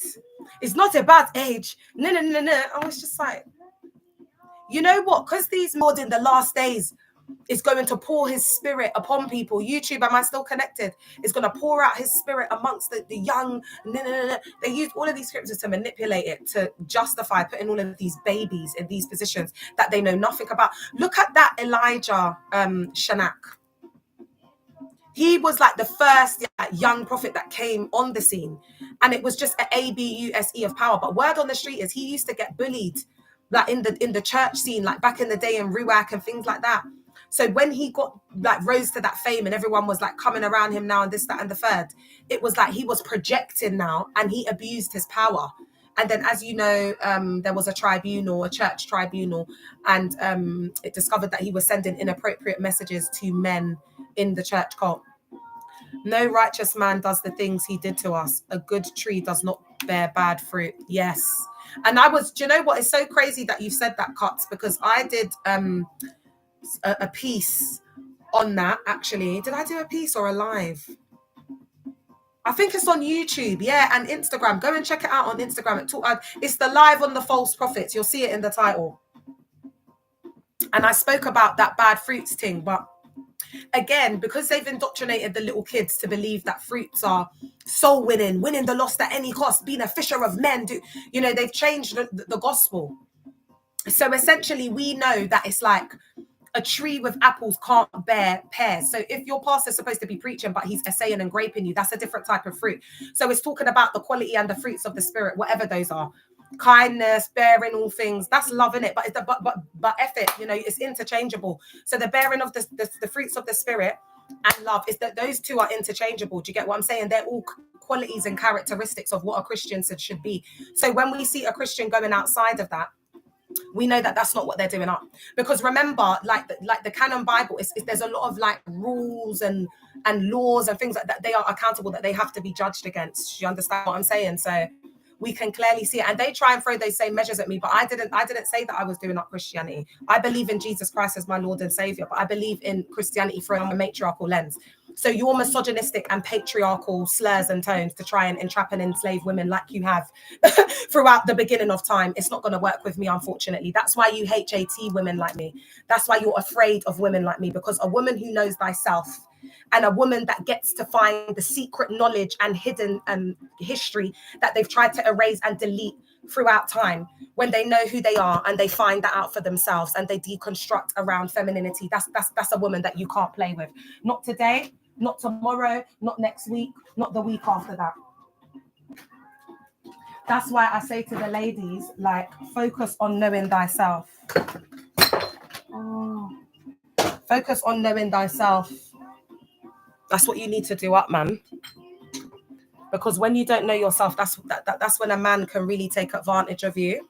It's not about age. No. I was just like, you know what? Because these Lord in the last days is going to pour his spirit upon people. YouTube, am I still connected? It's going to pour out his spirit amongst the young. No. They use all of these scriptures to manipulate it, to justify putting all of these babies in these positions that they know nothing about. Look at that Elijah Shanak. He was like the first young prophet that came on the scene. And it was just an ABUSE of power. But word on the street is he used to get bullied, like in the church scene, like back in the day in Ruach and things like that. So when he got like rose to that fame and everyone was like coming around him now and this, that, and the third, it was like he was projecting now and he abused his power. And then, as you know, there was a church tribunal, and it discovered that he was sending inappropriate messages to men in the church cult. No righteous man does the things he did to us. A good tree does not bear bad fruit. Yes. And do you know what? It's so crazy that you said that, Cuts, because I did a piece on that, actually. Did I do a piece or a live? I think it's on YouTube, yeah, and Instagram. Go and check it out on Instagram. It's the live on the false prophets. You'll see it in the title. And I spoke about that bad fruits thing, but again, because they've indoctrinated the little kids to believe that fruits are soul winning the lost at any cost, being a fisher of men. They've changed the gospel. So essentially, we know that it's like a tree with apples can't bear pears. So if your pastor's supposed to be preaching, but he's essaying and graping you, that's a different type of fruit. So it's talking about the quality and the fruits of the spirit, whatever those are. Kindness, bearing all things, that's love, in it. But F it, it's interchangeable. So the bearing of the fruits of the spirit and love is that those two are interchangeable. Do you get what I'm saying? They're all qualities and characteristics of what a Christian should be. So when we see a Christian going outside of that, we know that that's not what they're doing up. Because remember, like the canon Bible, there's a lot of like rules and laws and things like that. They are accountable, that they have to be judged against. You understand what I'm saying? So we can clearly see it. And they try and throw those same measures at me, but I didn't say that I was doing up Christianity. I believe in Jesus Christ as my Lord and Savior, but I believe in Christianity from a matriarchal lens. So your misogynistic and patriarchal slurs and tones to try and entrap and enslave women like you have throughout the beginning of time, it's not going to work with me, unfortunately. That's why you HAT women like me. That's why you're afraid of women like me, because a woman who knows thyself and a woman that gets to find the secret knowledge and hidden history that they've tried to erase and delete throughout time, when they know who they are and they find that out for themselves and they deconstruct around femininity, that's a woman that you can't play with. Not today, not tomorrow, not next week, not the week after that. That's why I say to the ladies, like, focus on knowing thyself. Focus on knowing thyself. That's what you need to do up, man. Because when you don't know yourself, that's when a man can really take advantage of you.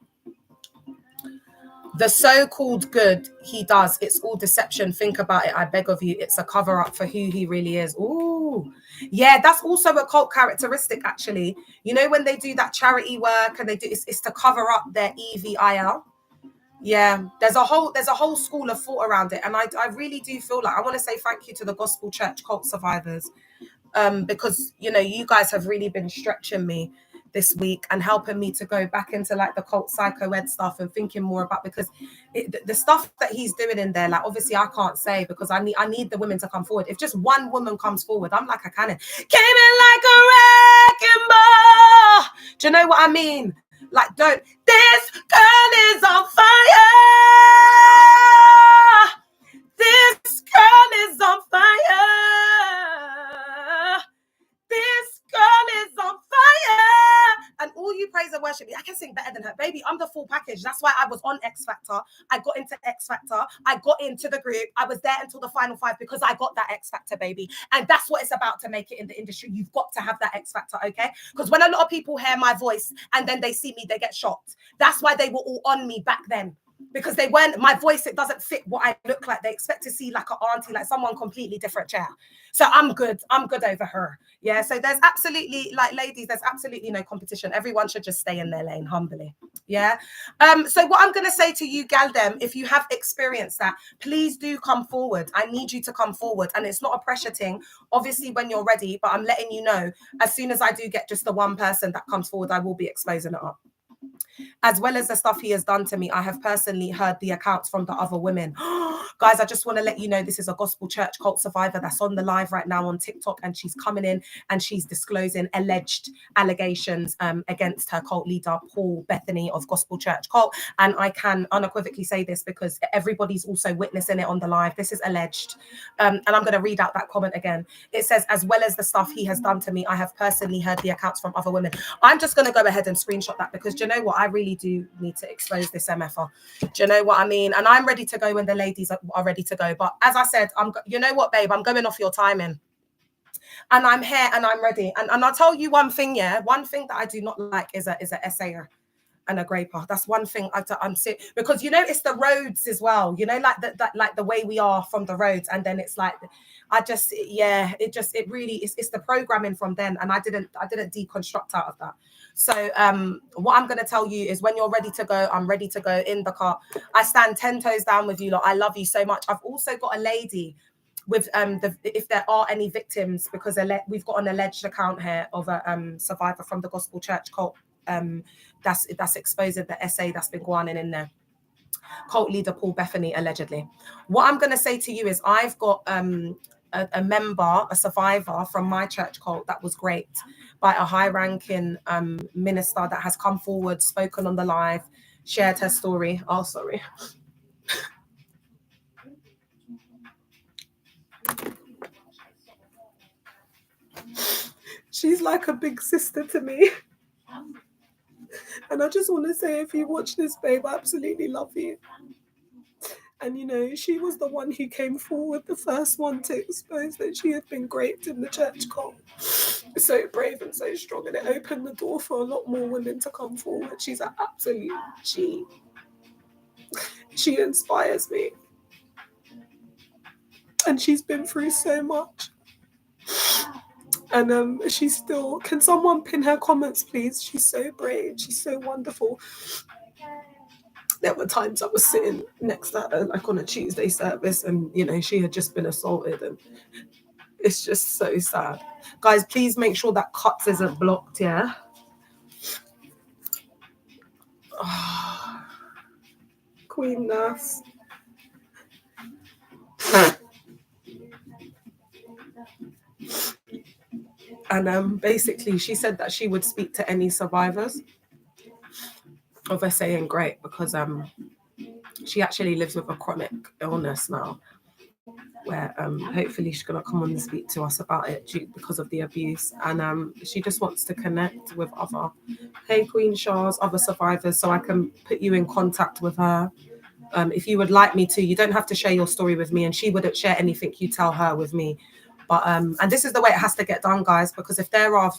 The so-called good he does, it's all deception. Think about it, I beg of you. It's a cover-up for who he really is. Ooh, yeah, that's also a cult characteristic, actually. You know, when they do that charity work and they do, it's to cover up their EVIL. Yeah, there's a whole school of thought around it, and I really do feel like I want to say thank you to the gospel church cult survivors, because you guys have really been stretching me this week and helping me to go back into like the cult psycho ed stuff and thinking more about, because the stuff that he's doing in there, like obviously I can't say because I need the women to come forward. If just one woman comes forward, I'm like a cannon, came in like a wrecking ball. Do you know what I mean? Like, don't, this girl is on fire. This girl is on fire. This girl is on fire. And all you praise and worship me, I can sing better than her. Baby, I'm the full package. That's why I was on X Factor. I got into X Factor. I got into the group. I was there until the final 5 because I got that X Factor, baby. And that's what it's about to make it in the industry. You've got to have that X Factor, okay? Because when a lot of people hear my voice and then they see me, they get shocked. That's why they were all on me back then. Because they weren't, my voice, it doesn't fit what I look like. They expect to see like an auntie, like someone completely different chair. So I'm good over her. Yeah. So there's absolutely, like, ladies, there's absolutely no competition. Everyone should just stay in their lane humbly. Yeah. So what I'm going to say to you, gal dem, if you have experienced that, please do come forward. I need you to come forward. And it's not a pressure thing, obviously, when you're ready, but I'm letting you know, as soon as I do get just the one person that comes forward, I will be exposing it up. As well as the stuff he has done to me, I have personally heard the accounts from the other women. Guys, I just want to let you know this is a gospel church cult survivor that's on the live right now on TikTok, and she's coming in and she's disclosing alleged allegations against her cult leader, Paul Bethany of Gospel Church Cult. And I can unequivocally say this because everybody's also witnessing it on the live. This is alleged. And I'm going to read out that comment again. It says, as well as the stuff he has done to me, I have personally heard the accounts from other women. I'm just going to go ahead and screenshot that because do you know what? I really do need to expose this MFR. Do you know what I mean? And I'm ready to go when the ladies are ready to go. But as I said, you know what, babe? I'm going off your timing. And I'm here and I'm ready. And I'll tell you one thing, yeah? One thing that I do not like is a essayer and a graper. That's one thing I'm sick, because it's the roads as well, like the way we are from the roads. And then it's like, it really is, it's the programming from then. And I didn't deconstruct out of that. So what I'm going to tell you is when you're ready to go, I'm ready to go in the car. I stand 10 toes down with you lot. I love you so much. I've also got a lady with if there are any victims, because we've got an alleged account here of a survivor from the Gospel Church cult that's exposing the essay that's been going on in there. Cult leader Paul Bethany, allegedly. What I'm going to say to you is I've got a member, a survivor from my church cult that was raped by a high-ranking minister that has come forward, spoken on the live, shared her story. Oh, sorry. She's like a big sister to me. And I just want to say, if you watch this, babe, I absolutely love you. And, she was the one who came forward, the first one to expose that she had been raped in the church cult. So brave and so strong. And it opened the door for a lot more women to come forward. She's an absolute G. She inspires me. And she's been through so much. And she's still... Can someone pin her comments, please? She's so brave. She's so wonderful. There were times I was sitting next to her, like on a Tuesday service, and, she had just been assaulted. And it's just so sad. Guys, please make sure that cuts isn't blocked, yeah? Oh, Queen Nurse. And basically, she said that she would speak to any survivors of her saying great, because she actually lives with a chronic illness now, where hopefully she's going to come on and speak to us about it because of the abuse. And she just wants to connect with other, hey, Queen Shahs, other survivors, so I can put you in contact with her. If you would like me to, you don't have to share your story with me, and she wouldn't share anything you tell her with me. But and this is the way it has to get done, guys, because if there are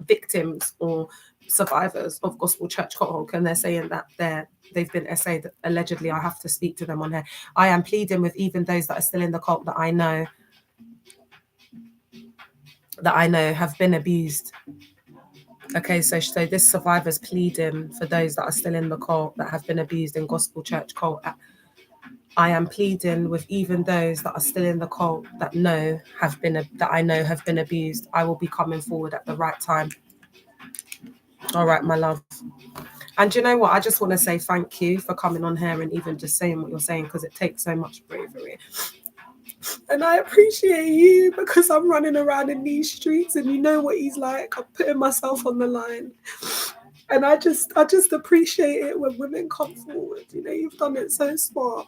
victims or survivors of Gospel Church cult, and they're saying that they've been essayed, allegedly, I have to speak to them on here. I am pleading with even those that are still in the cult that I know have been abused. Okay, so this survivor's pleading for those that are still in the cult, that have been abused in gospel church cult. I am pleading with even those that are still in the cult that I know have been abused. I will be coming forward at the right time. All right, my love. And you know what? I just want to say thank you for coming on here and even just saying what you're saying, because it takes so much bravery. And I appreciate you, because I'm running around in these streets and you know what he's like. I'm putting myself on the line. And I just appreciate it when women come forward. You know, you've done it so smart.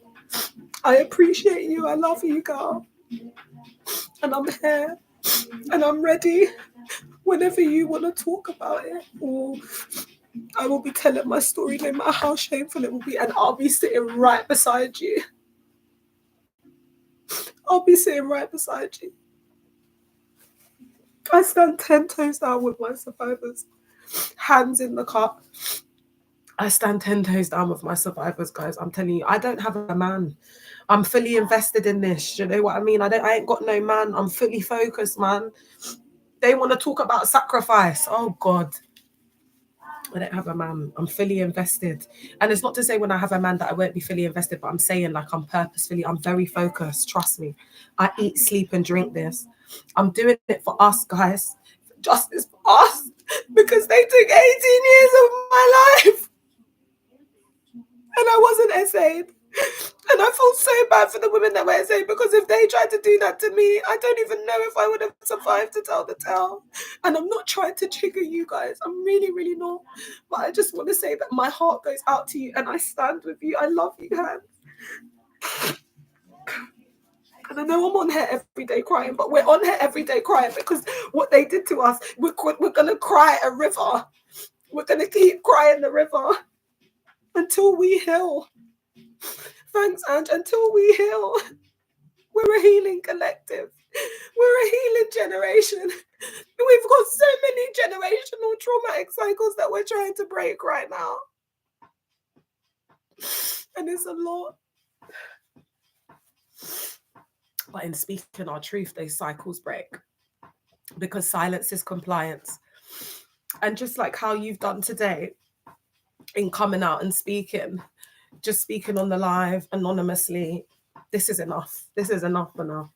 I appreciate you. I love you, girl. And I'm here. And I'm ready whenever you want to talk about it. Or I will be telling my story, no matter how shameful it will be. And I'll be sitting right beside you. I'll be sitting right beside you. I stand 10 toes down with my survivors. Hands in the cup. I stand 10 toes down with my survivors, guys. I'm telling you, I don't have a man. I'm fully invested in this. You know what I mean? I ain't got no man. I'm fully focused, man. They want to talk about sacrifice. Oh, God. I don't have a man. I'm fully invested. And it's not to say when I have a man that I won't be fully invested, but I'm saying like I'm very focused. Trust me. I eat, sleep, and drink this. I'm doing it for us, guys. Justice for us. Because they took 18 years of my life. And I wasn't SA'd. And I feel so bad for the women that were SA'd, because if they tried to do that to me, I don't even know if I would have survived to tell the tale. And I'm not trying to trigger you guys. I'm really, really not. But I just want to say that my heart goes out to you and I stand with you. I love you, Han. And I know I'm on here every day crying, but we're on here every day crying because what they did to us, we're going to cry a river. We're going to keep crying the river until we heal. Thanks, Ange. Until we heal. We're a healing collective. We're a healing generation. We've got so many generational traumatic cycles that we're trying to break right now. And it's a lot. But in speaking our truth, those cycles break. Because silence is compliance. And just like how you've done today in coming out and speaking, just speaking on the live anonymously, this is enough. This is enough for now.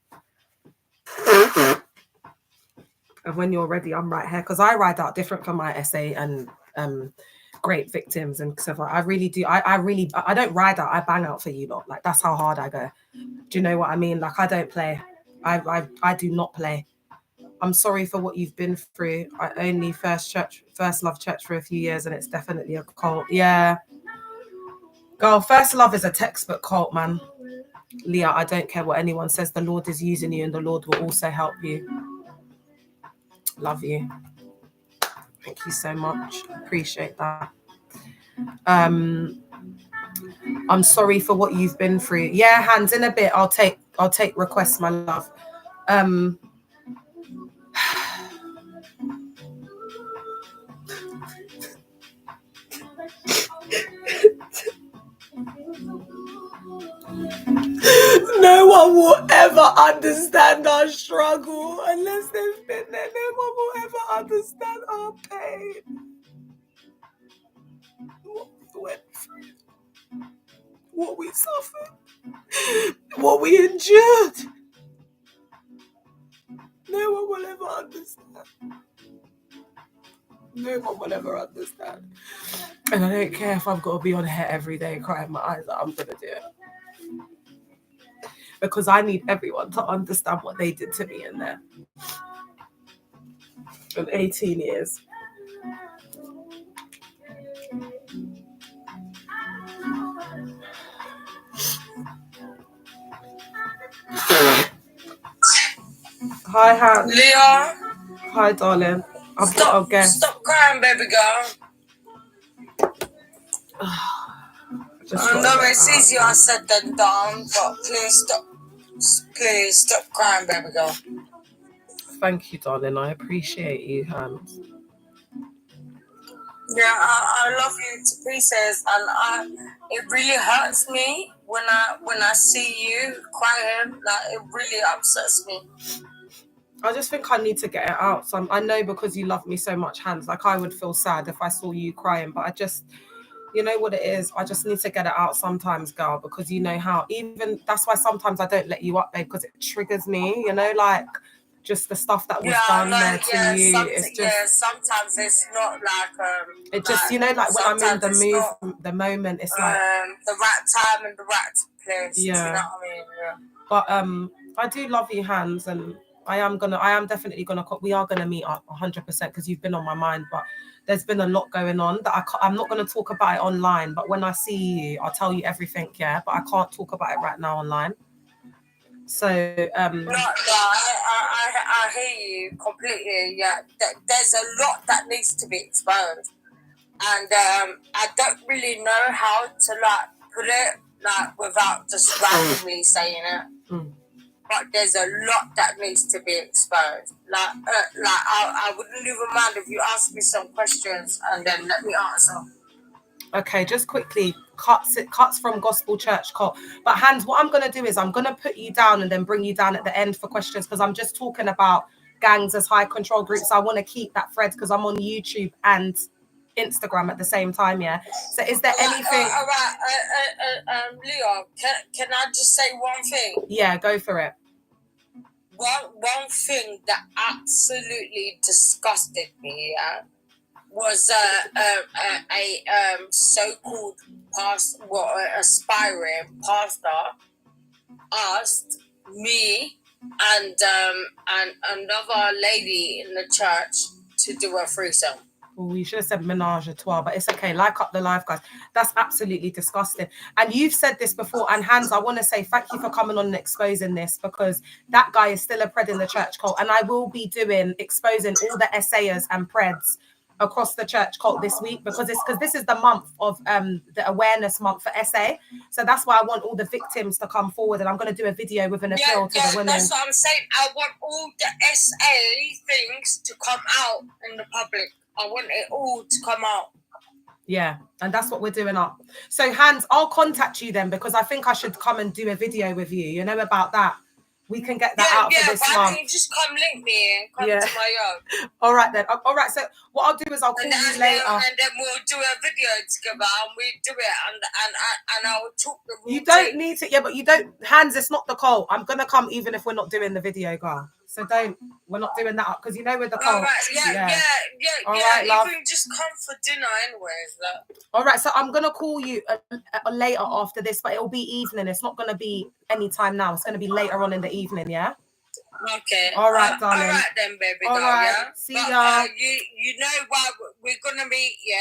And when you're ready, I'm right here, because I ride out different from my SA and great victims and stuff. I really do. I don't ride out. I bang out for you lot. Like, that's how hard I go. Do you know what I mean? Like, I don't play. I do not play. I'm sorry for what you've been through. I only first love church for a few years, and it's definitely a cult. Yeah, girl, first love is a textbook cult, man. Leah, I don't care what anyone says. The Lord is using you, and the Lord will also help you. Love you. Thank you so much. Appreciate that. I'm sorry for what you've been through. Yeah, hands in a bit. I'll take requests, my love. No one will ever understand our struggle unless they've been there. No one will ever understand our pain. What we went through, what we suffered, what we endured. No one will ever understand. No one will ever understand. And I don't care if I've got to be on here every day crying my eyes out. I'm going to do it. Because I need everyone to understand what they did to me in there. In 18 years. Hi, Han. Leah. Hi, darling. I've got a guest. Stop crying, baby girl. I know it's easier said than done, but please stop crying, baby girl. Thank you, darling. I appreciate you, Hans. Yeah, I love you to pieces, and it really hurts me when I see you crying. Like, it really upsets me. I just think I need to get it out. So I know because you love me so much, Hands, like I would feel sad if I saw you crying, but I just, you know what it is? I just need to get it out sometimes, girl, because you know how, even that's why sometimes I don't let you up, babe, because it triggers me, you know, like just the stuff that was done there to you. It's just, sometimes it's not like it just, you know, like when I'm in the moment, it's like the right time and the right place. Yeah. You know what I mean? Yeah. But I do love you, Hands, and I am definitely gonna. We are gonna meet up 100% because you've been on my mind. But there's been a lot going on that I'm not gonna talk about it online. But when I see you, I'll tell you everything. Yeah, but I can't talk about it right now online. So No, I hear you completely. Yeah, there's a lot that needs to be exposed, and I don't really know how to like put it like without just randomly saying it. But there's a lot that needs to be exposed. Like I wouldn't even mind if you ask me some questions and then let me answer. Okay, just quickly, cuts from Gospel Church Cult. But Hands, what I'm going to do is I'm going to put you down and then bring you down at the end for questions, because I'm just talking about gangs as high control groups. I want to keep that thread because I'm on YouTube and Instagram at the same time, yeah? So is there anything... All right, Leo, can I just say one thing? Yeah, go for it. One thing that absolutely disgusted me, yeah, was a so-called aspiring pastor asked me and another lady in the church to do a threesome. Well, you should have said menage a trois, but it's okay. Like up the live, guys. That's absolutely disgusting. And you've said this before. And Hands, I want to say thank you for coming on and exposing this, because that guy is still a pred in the church cult. And I will be exposing all the essayers and preds across the church cult this week, because this is the month of the awareness month for SA. So that's why I want all the victims to come forward, and I'm going to do a video with an appeal to the women. That's what I'm saying. I want all the SA things to come out in the public. I want it all to come out. Yeah, and that's what we're doing up. So Hands, I'll contact you then, because I think I should come and do a video with you, you know, about that. We can get that out for this month. Why don't you just come link me and come to my yard? All right then. All right. So what I'll do is I'll call you later. And then we'll do a video together and we do it and I'll talk the routine. You don't need to, but you don't, Hands, it's not the call. I'm going to come even if we're not doing the video, girl. So we're not doing that up, because you know with the call. All right, yeah. All right, love. You can just come for dinner anyways. All right, so I'm going to call you later after this, but it'll be evening. It's not going to be any time now. It's going to be later on in the evening, yeah? Okay. All right, darling. All right then, baby. All right. Yeah? See ya. You know why we're going to meet, yeah?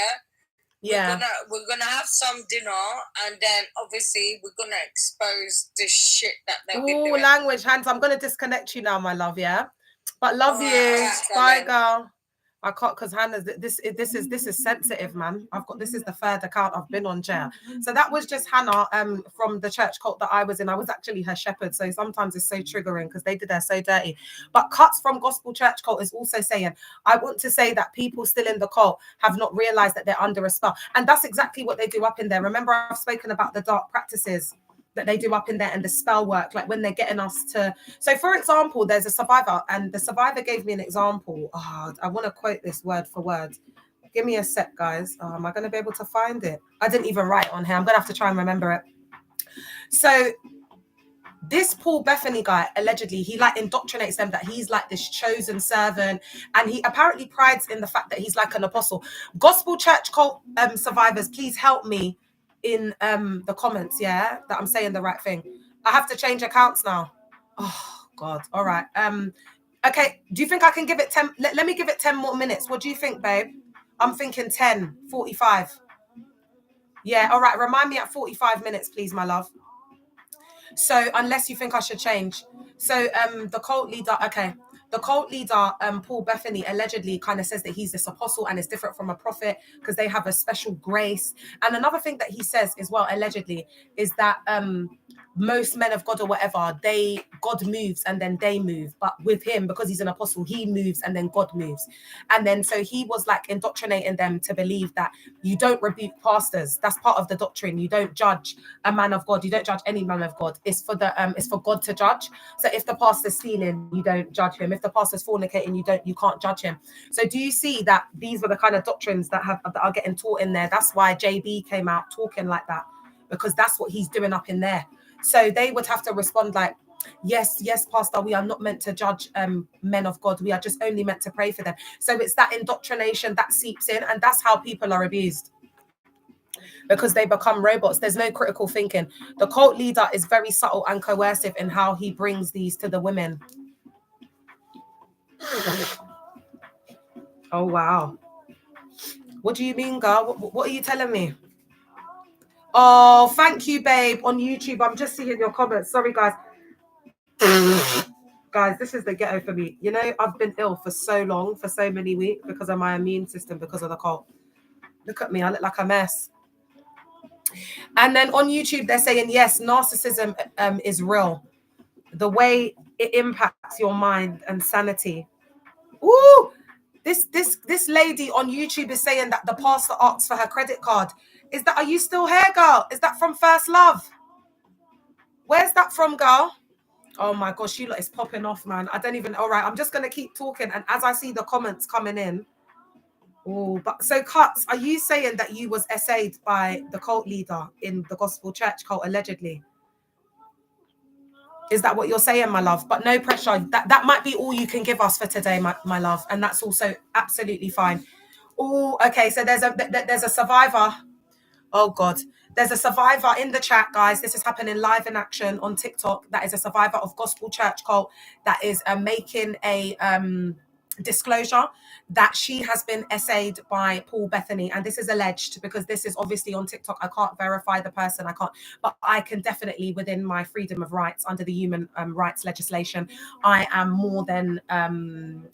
Yeah. We're gonna have some dinner, and then obviously we're gonna expose this shit that they've been doing. Language, Hands. I'm gonna disconnect you now, my love. Yeah, but love you. Bye, girl. I can't, because Hannah, this is sensitive, man. This is the third account I've been on, Chair. So that was just Hannah from the church cult that I was in. I was actually her shepherd, so sometimes it's so triggering because they did her so dirty. But Cuts from Gospel Church Cult is also saying, I want to say that people still in the cult have not realized that they're under a spell. And that's exactly what they do up in there. Remember, I've spoken about the dark practices that they do up in there and the spell work, like when they're getting us to. So for example, there's a survivor, and the survivor gave me an example. I want to quote this word for word. Give me a sec, guys. Am I going to be able to find it? I didn't even write it on here. I'm going to have to try and remember it. So this Paul Bethany guy, allegedly, he like indoctrinates them that he's like this chosen servant, and he apparently prides in the fact that he's like an apostle. Gospel Church cult survivors, please help me in the comments, yeah, that I'm saying the right thing. I have to change accounts now. Oh God. All right. Okay, do you think I can give it 10? Let me give it 10 more minutes. What do you think, babe? I'm thinking 10:45. Yeah, all right, remind me at 45 minutes, please, my love. So unless you think I should change. So the cult leader, okay, the cult leader, Paul Bethany, allegedly kind of says that he's this apostle and is different from a prophet because they have a special grace. And another thing that he says as well, allegedly, is that most men of God or whatever, God moves and then they move. But with him, because he's an apostle, he moves and then God moves. And then so he was like indoctrinating them to believe that you don't rebuke pastors. That's part of the doctrine. You don't judge a man of God. You don't judge any man of God. It's for God to judge. So if the pastor's stealing, you don't judge him. If the pastor's fornicating, you can't judge him. So do you see that these were the kind of doctrines that are getting taught in there? That's why JB came out talking like that, because that's what he's doing up in there. So they would have to respond like, yes, pastor, we are not meant to judge men of God. We are just only meant to pray for them. So it's that indoctrination that seeps in, and that's how people are abused, because they become robots. There's no critical thinking. The cult leader is very subtle and coercive in how he brings these to the women. Oh, wow. What do you mean, girl? What are you telling me? Oh, thank you, babe. On YouTube, I'm just seeing your comments. Sorry, guys. Guys, this is the ghetto for me. You know, I've been ill for so long, for so many weeks, because of my immune system, because of the cult. Look at me. I look like a mess. And then on YouTube, they're saying, yes, narcissism is real. The way it impacts your mind and sanity. Ooh, this lady on YouTube is saying that the pastor asks for her credit card. Are you still here, girl? Is that from First Love? Where's that from, girl? Oh my gosh, Sheila is popping off, man. I don't even. All right, I'm just gonna keep talking, and as I see the comments coming in. Oh, but so Cuts, are you saying that you was essayed by the cult leader in the gospel church cult allegedly? Is that what you're saying, my love? But no pressure. That might be all you can give us for today, my love, and that's also absolutely fine. Oh, okay. So there's a survivor. Oh God, there's a survivor in the chat, guys. This is happening live in action on TikTok. That is a survivor of gospel church cult that is making a disclosure that she has been essayed by Paul Bethany, and this is alleged because this is obviously on TikTok. I can't verify the person, but I can definitely, within my freedom of rights under the human rights legislation, I am more than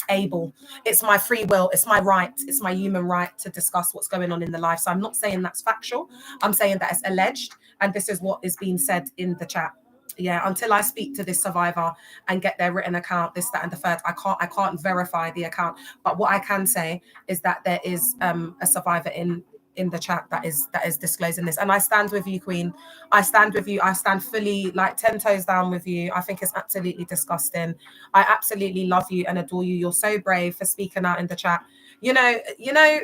able. It's my free will, it's my right, it's my human right to discuss what's going on in the life. So I'm not saying that's factual, I'm saying that it's alleged, and this is what is being said in the chat. Yeah, until I speak to this survivor and get their written account, this, that, and the third, I can't verify the account. But what I can say is that there is a survivor in the chat that is disclosing this. And I stand with you, Queen. I stand with you. I stand fully, like 10 toes down with you. I think it's absolutely disgusting. I absolutely love you and adore you. You're so brave for speaking out in the chat. You know,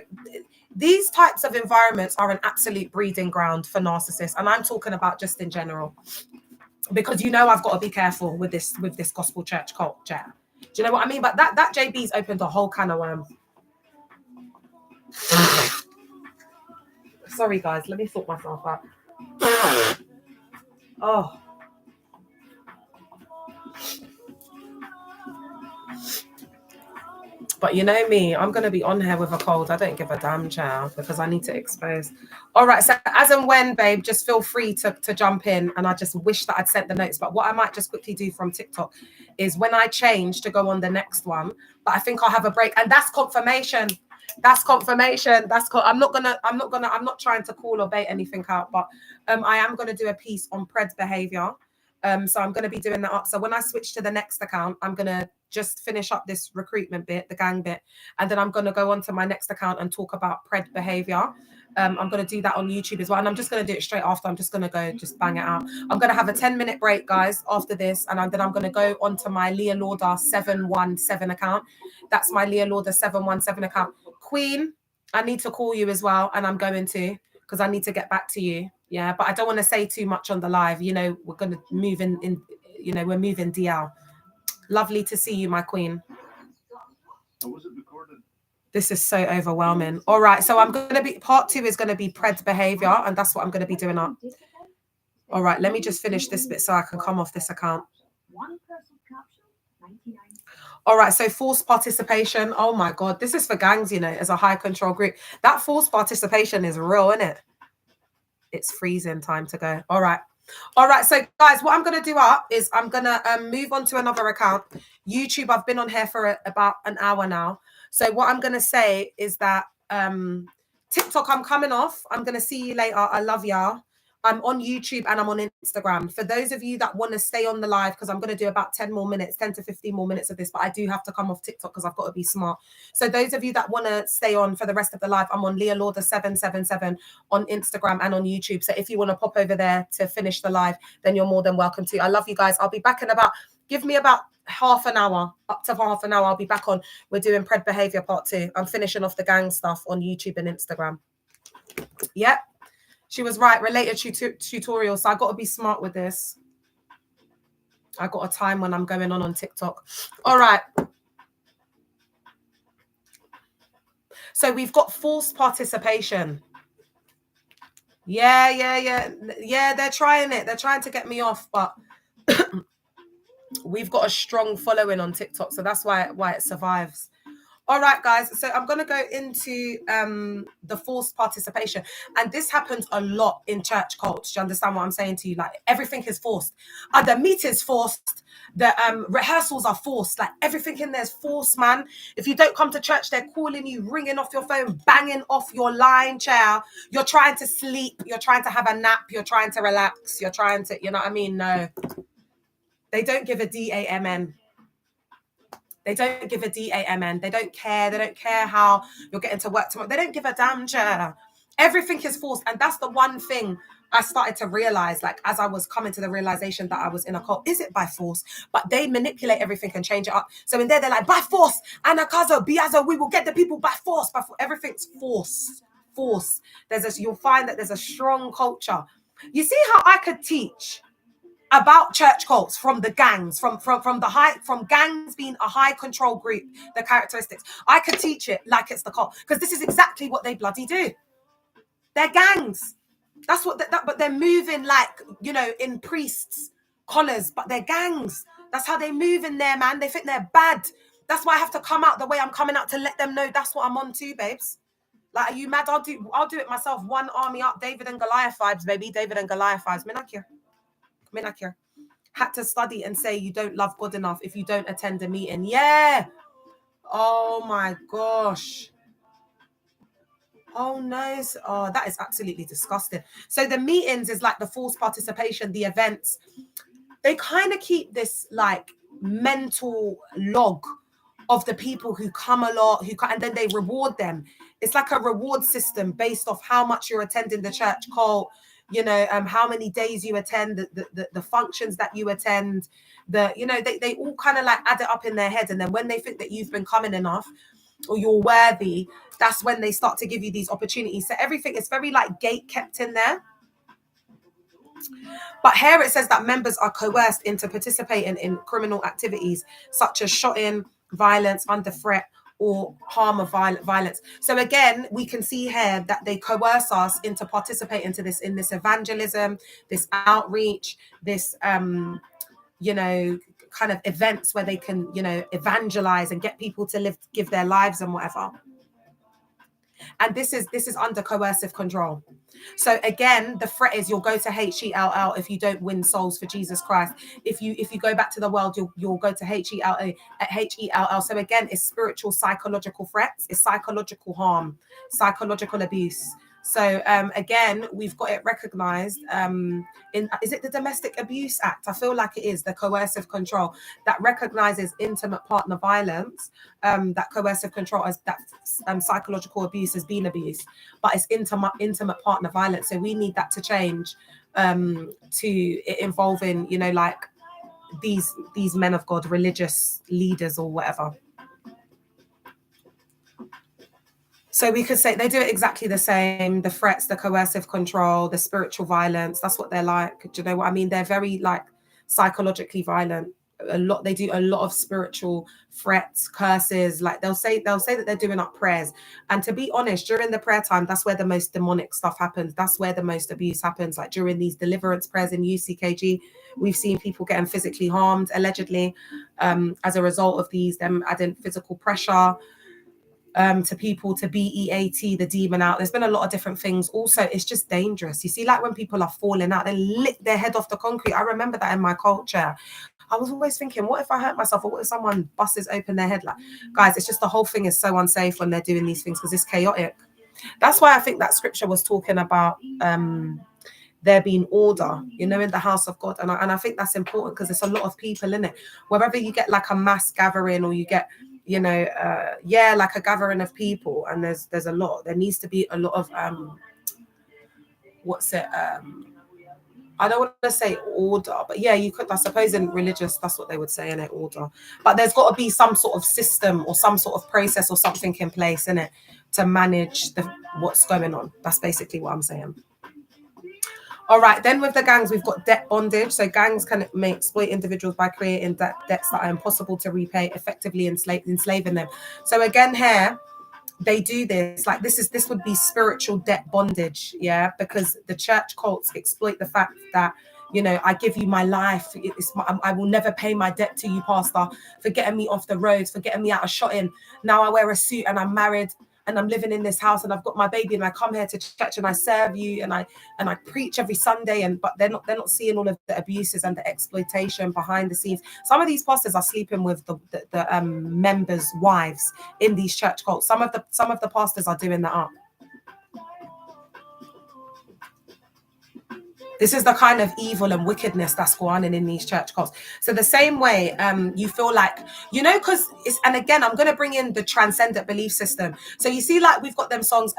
these types of environments are an absolute breeding ground for narcissists. And I'm talking about just in general. Because I've got to be careful with this gospel church cult chat. Do you know what I mean? But that JB's opened a whole can of worms. Sorry, guys. Let me sort myself out. Oh. But you know me, I'm going to be on here with a cold. I don't give a damn, child, because I need to expose. All right, so as and when, babe, just feel free to jump in. And I just wish that I'd sent the notes. But what I might just quickly do from TikTok is when I change to go on the next one, but I think I'll have a break. And that's confirmation. That's confirmation. I'm not trying to call or bait anything out, but I am going to do a piece on pred behavior. So I'm going to be doing that up. So when I switch to the next account, I'm going to just finish up this recruitment bit, the gang bit, and then I'm going to go on to my next account and talk about pred behavior. I'm going to do that on YouTube as well. And I'm just going to do it straight after. I'm just going to go just bang it out. I'm going to have a 10-minute break, guys, after this. And then I'm going to go onto my Leah Lauder 717 account. That's my Leah Lauder 717 account. Queen, I need to call you as well. And I'm going to, because I need to get back to you. Yeah, but I don't want to say too much on the live. We're going to move in, we're moving DL. Lovely to see you, my queen. Was it recorded? This is so overwhelming. All right, so part 2 is going to be pred behavior, and that's what I'm going to be doing up. All right, let me just finish this bit so I can come off this account. All right, so forced participation. Oh my God, this is for gangs, as a high control group. That forced participation is real, isn't it? It's freezing time to go. All right, so guys, what I'm going to do up is I'm going to move on to another account. YouTube, I've been on here for about an hour now. So what I'm going to say is that TikTok, I'm coming off. I'm going to see you later. I love y'all. I'm on YouTube and I'm on Instagram. For those of you that want to stay on the live, because I'm going to do about 10 to 15 more minutes of this, but I do have to come off TikTok because I've got to be smart. So those of you that want to stay on for the rest of the live, I'm on Leah Lauder 777 on Instagram and on YouTube. So if you want to pop over there to finish the live, then you're more than welcome to. I love you guys. I'll be back in give me about half an hour, up to half an hour. I'll be back on. We're doing Pred Behavior Part 2. I'm finishing off the gang stuff on YouTube and Instagram. Yep. She was right, related tutorial. So I got to be smart with this. I got a time when I'm going on TikTok. All right. So we've got forced participation. Yeah. They're trying it. They're trying to get me off, but we've got a strong following on TikTok. So that's why it survives. All right, guys. So I'm going to go into the forced participation. And this happens a lot in church cults. Do you understand what I'm saying to you? Like, everything is forced. The meeting's forced. The rehearsals are forced. Like, everything in there's forced, man. If you don't come to church, they're calling you, ringing off your phone, banging off your line chair. You're trying to sleep. You're trying to have a nap. You're trying to relax. You're trying to, you know what I mean? No. They don't give a DAMN. They don't give a DAMN. They don't care. They don't care how you're getting to work tomorrow. They don't give a damn chair. Everything is forced. And that's the one thing I started to realize, like, as I was coming to the realization that I was in a cult. Is it by force? But they manipulate everything and change it up. So in there, they're like, by force, Anakazo, Biazo, we will get the people by force. Everything's force. You'll find that there's a strong culture. You see how I could teach about church cults from the gangs, from gangs being a high control group, the characteristics. I could teach it like it's the cult, because this is exactly what they bloody do. They're gangs. That's what. But they're moving like, in priests' collars, but they're gangs. That's how they move in there, man. They think they're bad. That's why I have to come out the way I'm coming out, to let them know that's what I'm on to, babes. Like, are you mad? I'll do it myself. One army up, David and Goliath vibes, baby. David and Goliath vibes. Minakir. Had to study and say you don't love God enough if you don't attend a meeting. Yeah. Oh my gosh. Oh no. Oh, that is absolutely disgusting. So the meetings is like the forced participation, the events. They kind of keep this like mental log of the people who come a lot, and then they reward them. It's like a reward system based off how much you're attending the church cult, how many days you attend, the functions that you attend, they all kind of like add it up in their head. And then when they think that you've been coming enough or you're worthy, that's when they start to give you these opportunities. So everything is very like gate kept in there. But here it says that members are coerced into participating in criminal activities such as shotting, violence, under threat, or harm of violence. So again, we can see here that they coerce us into participating in this evangelism, this outreach, this kind of events where they can, evangelize and get people to give their lives and whatever. And this is under coercive control. So again, the threat is you'll go to HELL if you don't win souls for Jesus Christ. If you go back to the world, you'll go to HELL. So again, it's spiritual, psychological threats, it's psychological harm, psychological abuse. So again, we've got it recognized is it the Domestic Abuse Act? I feel like it is the coercive control that recognizes intimate partner violence, that coercive control as that psychological abuse as being abuse, but it's intimate partner violence. So we need that to change to involving, like these men of God, religious leaders or whatever. So we could say they do it exactly the same, the threats, the coercive control, the spiritual violence. That's what they're like. Do you know what I mean? They're very like psychologically violent. They do a lot of spiritual threats, curses. Like they'll say that they're doing up prayers. And to be honest, during the prayer time, that's where the most demonic stuff happens. That's where the most abuse happens. Like during these deliverance prayers in UCKG, we've seen people getting physically harmed, allegedly, as a result of them adding physical pressure to people, to BEAT, the demon out. There's been a lot of different things. Also, it's just dangerous. You see, like when people are falling out, they lick their head off the concrete. I remember that in my culture. I was always thinking, what if I hurt myself, or what if someone busts open their head? Like, guys, it's just the whole thing is so unsafe when they're doing these things because it's chaotic. That's why I think that scripture was talking about there being order, you know, in the house of God. And I think that's important because there's a lot of people in it. Wherever you get like a mass gathering, or you get, you know, like a gathering of people, and there's a lot, there needs to be a lot of I don't want to say order, but yeah, you could, I suppose in religious, that's what they would say in it, order. But there's got to be some sort of system or some sort of process or something in place in it to manage what's going on. That's basically what I'm saying. All right, then with the gangs, we've got debt bondage. So gangs can exploit individuals by creating debts that are impossible to repay, effectively enslaving them. So again, here, they do this, like this would be spiritual debt bondage, yeah, because the church cults exploit the fact that, you know, I give you my life, I will never pay my debt to you, pastor, for getting me off the roads, for getting me out of shotting. Now I wear a suit and I'm married and I'm living in this house and I've got my baby and I come here to church and I serve you and I preach every Sunday, but they're not seeing all of the abuses and the exploitation behind the scenes. Some of these pastors are sleeping with the members' wives in these church cults. Some of the pastors are doing that up. This is the kind of evil and wickedness that's going on in these church cults. So the same way, you feel like, you know, because it's, and again, I'm going to bring in the transcendent belief system. So you see, like, we've got them songs,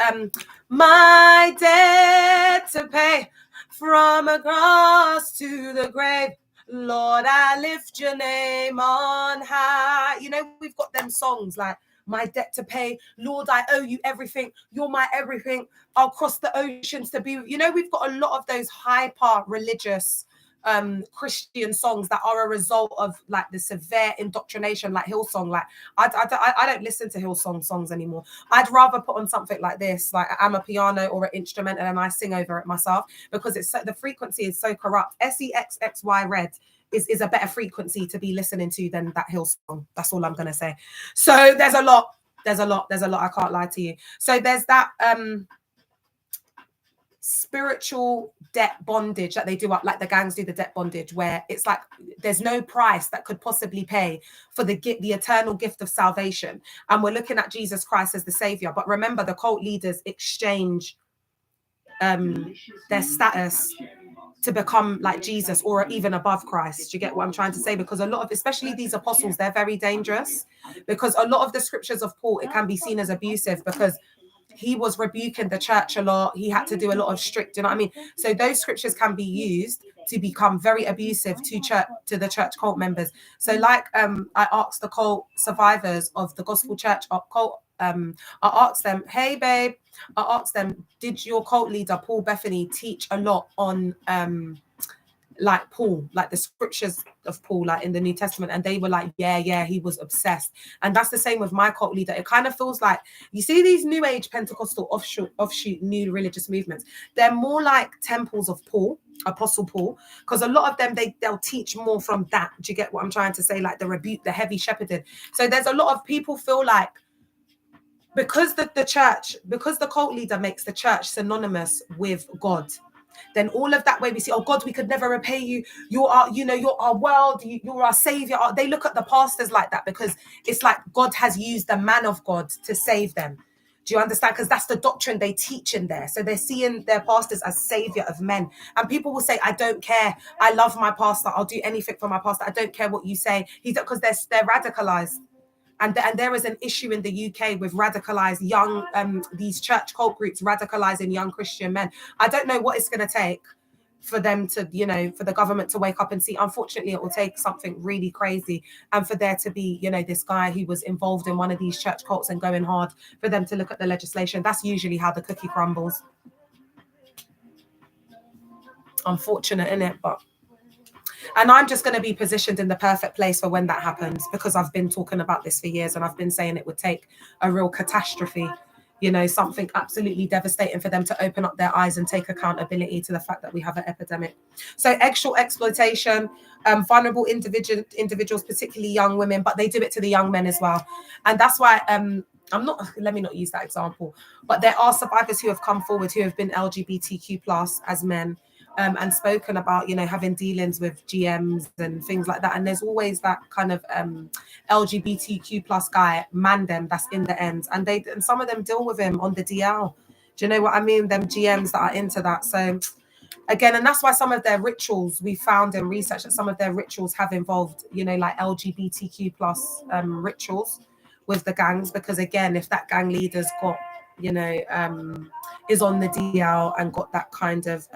my debt to pay from across to the grave. Lord, I lift your name on high. You know, we've got them songs like, my debt to pay, Lord, I owe you everything, you're my everything, I'll cross the oceans to be, you know, we've got a lot of those hyper religious Christian songs that are a result of like the severe indoctrination, like Hillsong. Like I don't listen to Hillsong songs anymore. I'd rather put on something like this, like I'm a piano or an instrumental, and I sing over it myself, because it's so, the frequency is so corrupt. SEXXY Red is a better frequency to be listening to than that Hillsong. That's all I'm gonna say. So there's a lot. I can't lie to you. So there's that spiritual debt bondage that they do up, like the gangs do the debt bondage, where it's like there's no price that could possibly pay for the eternal gift of salvation. And we're looking at Jesus Christ as the savior. But remember, the cult leaders exchange their status to become like Jesus or even above Christ. Do you get what I'm trying to say? Because a lot of, especially these apostles, they're very dangerous, because a lot of the scriptures of Paul, it can be seen as abusive because he was rebuking the church a lot. He had to do a lot of strict, you know what I mean? So those scriptures can be used to become very abusive to the church cult members. So like I asked the cult survivors of the gospel church cult, I asked them, hey babe, I asked them, did your cult leader Paul Bethany teach a lot on like Paul, like the scriptures of Paul, like in the New Testament? And they were like, yeah, he was obsessed. And that's the same with my cult leader. It kind of feels like, you see these new age Pentecostal offshoot new religious movements, they're more like temples of Paul, Apostle Paul, because a lot of them, they'll teach more from that. Do you get what I'm trying to say? Like the rebuke, the heavy shepherding. So there's a lot of people feel like, because the cult leader makes the church synonymous with God, then all of that way we see, oh God, we could never repay you. You're our world. You're our savior. They look at the pastors like that because it's like God has used the man of God to save them. Do you understand? Because that's the doctrine they teach in there. So they're seeing their pastors as savior of men. And people will say, I don't care. I love my pastor. I'll do anything for my pastor. I don't care what you say. Because they're radicalized. And there is an issue in the UK with radicalized young, these church cult groups radicalizing young Christian men. I don't know what it's going to take for them to, you know, for the government to wake up and see. Unfortunately, it will take something really crazy, and for there to be, you know, this guy who was involved in one of these church cults and going hard, for them to look at the legislation. That's usually how the cookie crumbles. Unfortunate, innit? But. And I'm just going to be positioned in the perfect place for when that happens, because I've been talking about this for years and I've been saying it would take a real catastrophe, you know, something absolutely devastating for them to open up their eyes and take accountability to the fact that we have an epidemic. So sexual exploitation, vulnerable individuals, particularly young women, but they do it to the young men as well. And that's why let me not use that example, but there are survivors who have come forward who have been LGBTQ plus as men, and spoken about, you know, having dealings with GMs and things like that. And there's always that kind of LGBTQ plus guy, mandem, that's in the end. And some of them deal with him on the DL. Do you know what I mean? Them GMs that are into that. So again, and that's why some of their rituals, we found in research that some of their rituals have involved, you know, like LGBTQ plus rituals with the gangs, because again, if that gang leader's got, you know, is on the DL and got that kind of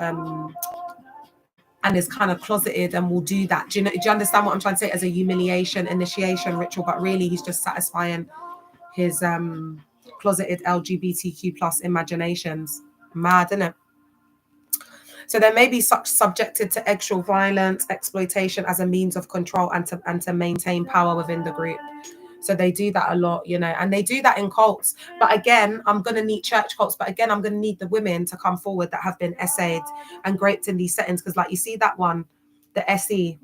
and is kind of closeted and will do that. Do you understand what I'm trying to say? As a humiliation, initiation ritual, but really he's just satisfying his closeted LGBTQ plus imaginations. Mad, isn't it? So they may be subjected to sexual violence, exploitation as a means of control and to maintain power within the group. So they do that a lot, you know, and they do that in cults. But again, I'm going to need church cults. But again, I'm going to need the women to come forward that have been essayed and raped in these settings. Because like you see that one, the SE,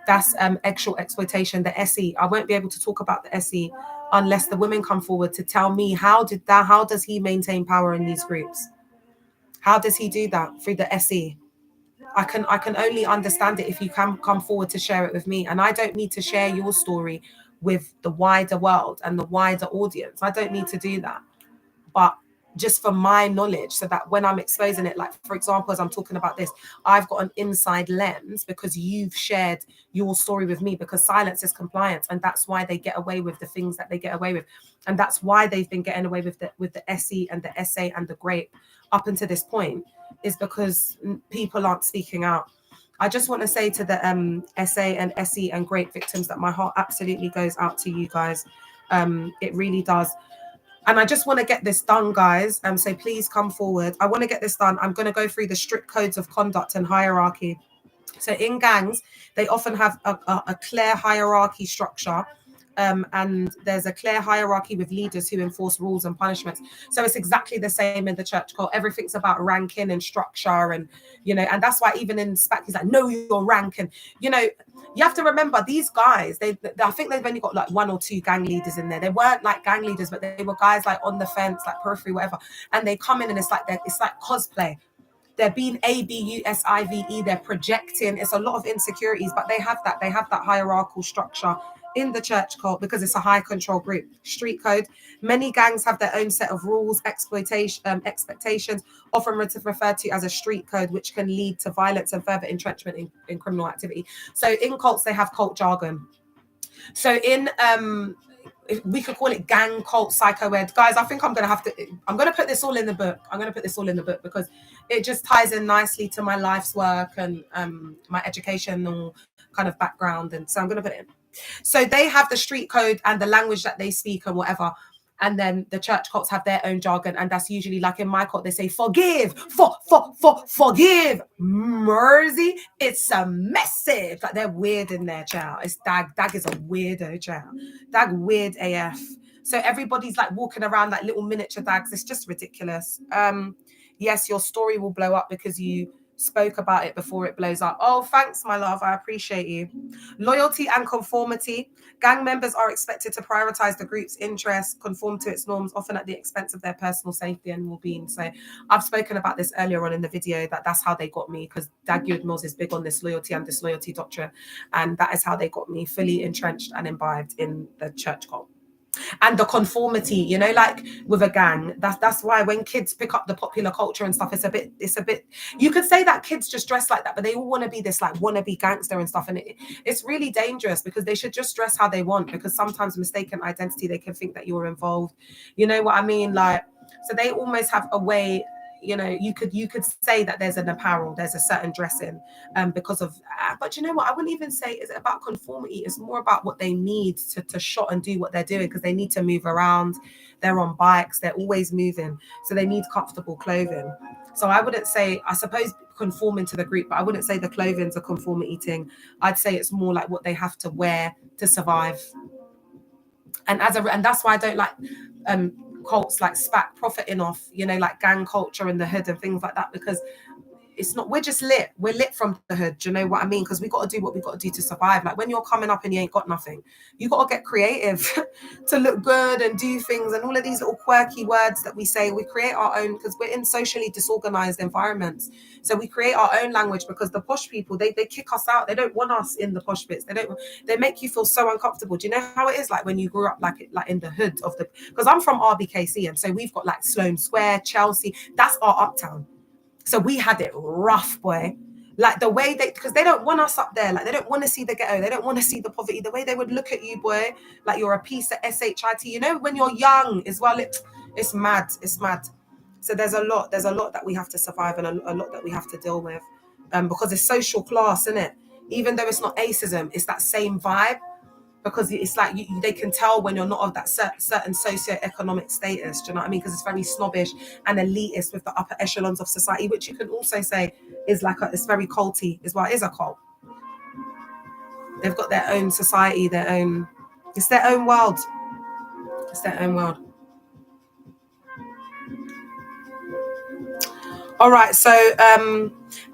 that's sexual exploitation, the SE. I won't be able to talk about the SE unless the women come forward to tell me how does he maintain power in these groups? How does he do that through the SE? I can only understand it if you can come forward to share it with me. And I don't need to share your story with the wider world and the wider audience. I don't need to do that. But just for my knowledge, so that when I'm exposing it, like for example, as I'm talking about this, I've got an inside lens because you've shared your story with me, because silence is compliance. And that's why they get away with the things that they get away with. And that's why they've been getting away with the SE and the SA and the grape up until this point, is because people aren't speaking out. I just want to say to the SA and SE and grape victims that my heart absolutely goes out to you guys. It really does. And I just want to get this done, guys. So please come forward. I want to get this done. I'm going to go through the strict codes of conduct and hierarchy. So in gangs, they often have a clear hierarchy structure. And there's a clear hierarchy with leaders who enforce rules and punishments. So it's exactly the same in the church cult. Everything's about ranking and structure, and you know, and that's why even in SPAC, he's like, know your rank. And you know, you have to remember these guys. I think they've only got like 1 or 2 gang leaders in there. They weren't like gang leaders, but they were guys like on the fence, like periphery, whatever. And they come in and it's like cosplay. They're being ABUSIVE. They're projecting. It's a lot of insecurities, but they have that hierarchical structure in the church cult because it's a high control group. Street code. Many gangs have their own set of rules, expectations, often referred to as a street code, which can lead to violence and further entrenchment in criminal activity. So in cults, they have cult jargon. So in we could call it gang cult psychoed. Guys, I think I'm going to put this all in the book. I'm going to put this all in the book because it just ties in nicely to my life's work and my educational kind of background. And so I'm going to put it in. So they have the street code and the language that they speak and whatever. And then the church cults have their own jargon. And that's usually like in my cult, they say, forgive, forgive, mercy. It's a message. Like they're weird in their child. It's Dag is a weirdo child. Dag weird AF. So everybody's like walking around like little miniature dags. It's just ridiculous. Yes, your story will blow up because you spoke about it before it blows up. Oh, thanks, my love. I appreciate you. Loyalty and conformity. Gang members are expected to prioritize the group's interests, conform to its norms, often at the expense of their personal safety and well-being. So I've spoken about this earlier on in the video, that's how they got me, because Dag Mills is big on this loyalty and disloyalty doctrine. And that is how they got me fully entrenched and imbibed in the church cult. And the conformity, you know, like with a gang, that's why when kids pick up the popular culture and stuff, it's a bit you could say that kids just dress like that, but they all want to be this like wannabe gangster and stuff, and it's really dangerous because they should just dress how they want, because sometimes mistaken identity, they can think that you're involved, you know what I mean? Like, so they almost have a way, you know, you could say that there's an apparel, there's a certain dressing because of, but you know what, I wouldn't even say it's about conformity. It's more about what they need to shot and do what they're doing, because they need to move around. They're on bikes, they're always moving, so they need comfortable clothing. So I wouldn't say, I suppose, conforming to the group, but I wouldn't say the clothing's a conformity thing. I'd say it's more like what they have to wear to survive. And that's why I don't like cults like SPAC profiting off, you know, like gang culture in the hood and things like that, because it's not, we're just lit. We're lit from the hood. Do you know what I mean? Because we got to do what we got to do to survive. Like when you're coming up and you ain't got nothing, you got to get creative to look good and do things. And all of these little quirky words that we say, we create our own, because we're in socially disorganized environments. So we create our own language, because the posh people, they kick us out. They don't want us in the posh bits. They make you feel so uncomfortable. Do you know how it is like when you grew up like in the hood of the, because I'm from RBKC, and so we've got like Sloane Square, Chelsea. That's our uptown. So we had it rough, boy. Like the way because they don't want us up there. Like they don't want to see the ghetto. They don't want to see the poverty. The way they would look at you, boy, like you're a piece of shit. You know, when you're young as well, it's mad. It's mad. So there's a lot that we have to survive and a lot that we have to deal with, because it's social class, isn't it? Even though it's not ageism, it's that same vibe. Because it's like they can tell when you're not of that certain socio-economic status. Do you know what I mean? Because it's very snobbish and elitist with the upper echelons of society, which you can also say is like it's very culty as well. It is a cult. They've got their own society, it's their own world. It's their own world. All right, so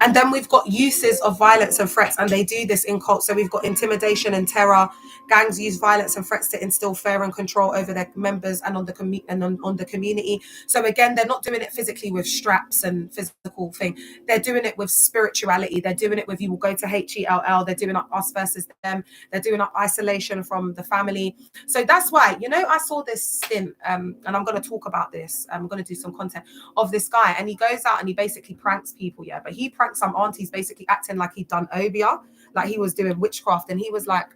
and then we've got uses of violence and threats, and they do this in cults. So we've got intimidation and terror. Gangs use violence and threats to instill fear and control over their members and on the community. So again, they're not doing it physically with straps and physical thing. They're doing it with spirituality. They're doing it with you will go to HELL. They're doing up us versus them. They're doing up isolation from the family. So that's why, I saw this stint, and I'm going to talk about this. I'm going to do some content of this guy, and he goes out and he basically pranks people, but he pranked some aunties basically acting like he'd done obia, like he was doing witchcraft, and he was like,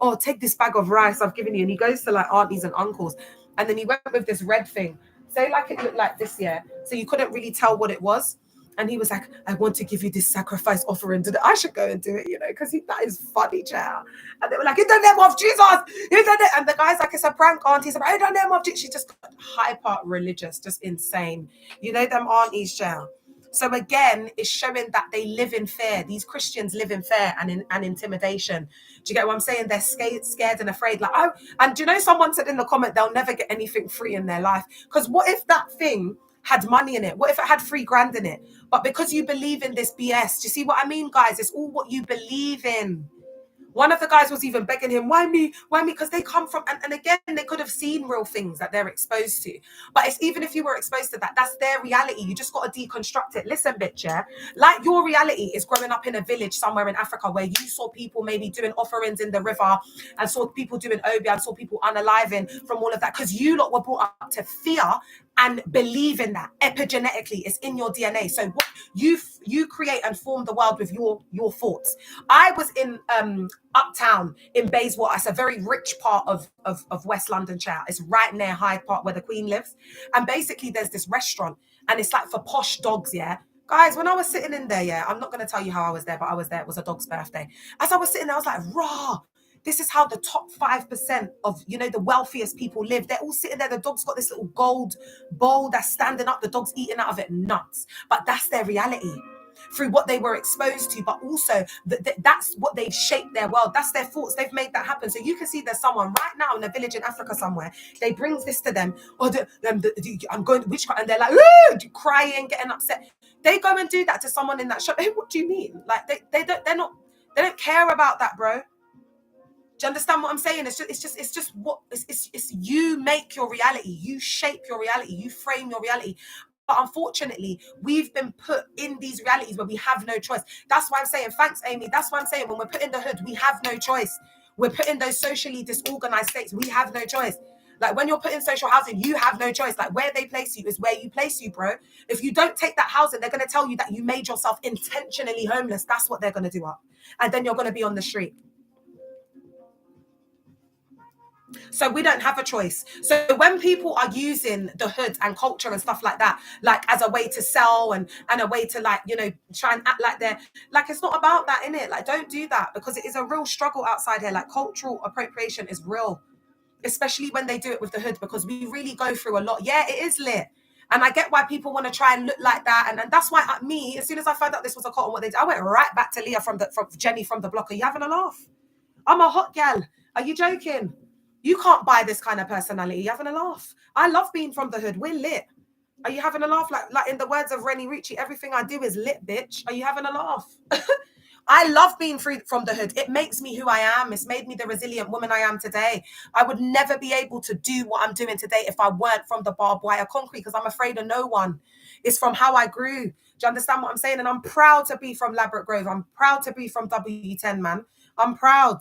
oh, take this bag of rice I've given you, and he goes to like aunties and uncles, and then he went with this red thing, say like it looked like this, so you couldn't really tell what it was, and he was like, I want to give you this sacrifice offering. I should go and do it, because that is funny, child. And they were like, in the name of Jesus, and the guy's like, it's a prank, auntie. He's like, in the name of Jesus. She just got hyper religious, just insane. Them aunties, child. So again, it's showing that they live in fear. These Christians live in fear and intimidation. Do you get what I'm saying? They're scared and afraid. Like, oh, and do you know someone said in the comment they'll never get anything free in their life? Because what if that thing had money in it? What if it had $3,000 in it? But because you believe in this BS, do you see what I mean, guys? It's all what you believe in. One of the guys was even begging him, why me? Because they come from, and again, they could have seen real things that they're exposed to. But it's even if you were exposed to that, that's their reality. You just got to deconstruct it. Listen, bitch, like your reality is growing up in a village somewhere in Africa where you saw people maybe doing offerings in the river and saw people doing obia and saw people unaliving from all of that, because you lot were brought up to fear and believe in that epigenetically. It's in your DNA. So what you create and form the world with your thoughts. I was in Uptown in Bayswater. It's a very rich part of West London, child. It's right near Hyde Park where the Queen lives. And basically there's this restaurant and it's like for posh dogs, Guys, when I was sitting in there, I'm not going to tell you how I was there, but I was there. It was a dog's birthday. As I was sitting there, I was like, raw. This is how the top 5% of, the wealthiest people live. They're all sitting there. The dog's got this little gold bowl that's standing up. The dog's eating out of it, nuts. But that's their reality through what they were exposed to. But also that's what they've shaped their world. That's their thoughts. They've made that happen. So you can see there's someone right now in a village in Africa somewhere. They brings this to them. Oh, I'm going to witchcraft. And they're like, crying, getting upset. They go and do that to someone in that shop. Hey, what do you mean? Like they don't care about that, bro. Do you understand what I'm saying? It's you make your reality, you shape your reality, you frame your reality. But unfortunately, we've been put in these realities where we have no choice. That's why I'm saying, thanks, Amy. That's why I'm saying when we're put in the hood, we have no choice. We're put in those socially disorganized states. We have no choice. Like when you're put in social housing, you have no choice. Like where they place you is where you place you, bro. If you don't take that housing, they're going to tell you that you made yourself intentionally homeless. That's what they're going to do up. And then you're going to be on the street. So we don't have a choice. So when people are using the hood and culture and stuff like that, like as a way to sell and a way to like, try and act like they're like, it's not about that, innit? Like, don't do that, because it is a real struggle outside here. Like cultural appropriation is real, especially when they do it with the hood, because we really go through a lot. Yeah, it is lit. And I get why people want to try and look like that. And that's why as soon as I found out this was a cult and what they did, I went right back to Leah from Jenny from the block. Are you having a laugh? I'm a hot gal. Are you joking? You can't buy this kind of personality. You're having a laugh. I love being from the hood. We're lit. Are you having a laugh? Like in the words of Rennie Ricci, everything I do is lit, bitch. Are you having a laugh? I love being free from the hood. It makes me who I am. It's made me the resilient woman I am today. I would never be able to do what I'm doing today if I weren't from the barbed wire concrete, because I'm afraid of no one. It's from how I grew. Do you understand what I'm saying? And I'm proud to be from Ladbroke Grove. I'm proud to be from W10, man. I'm proud.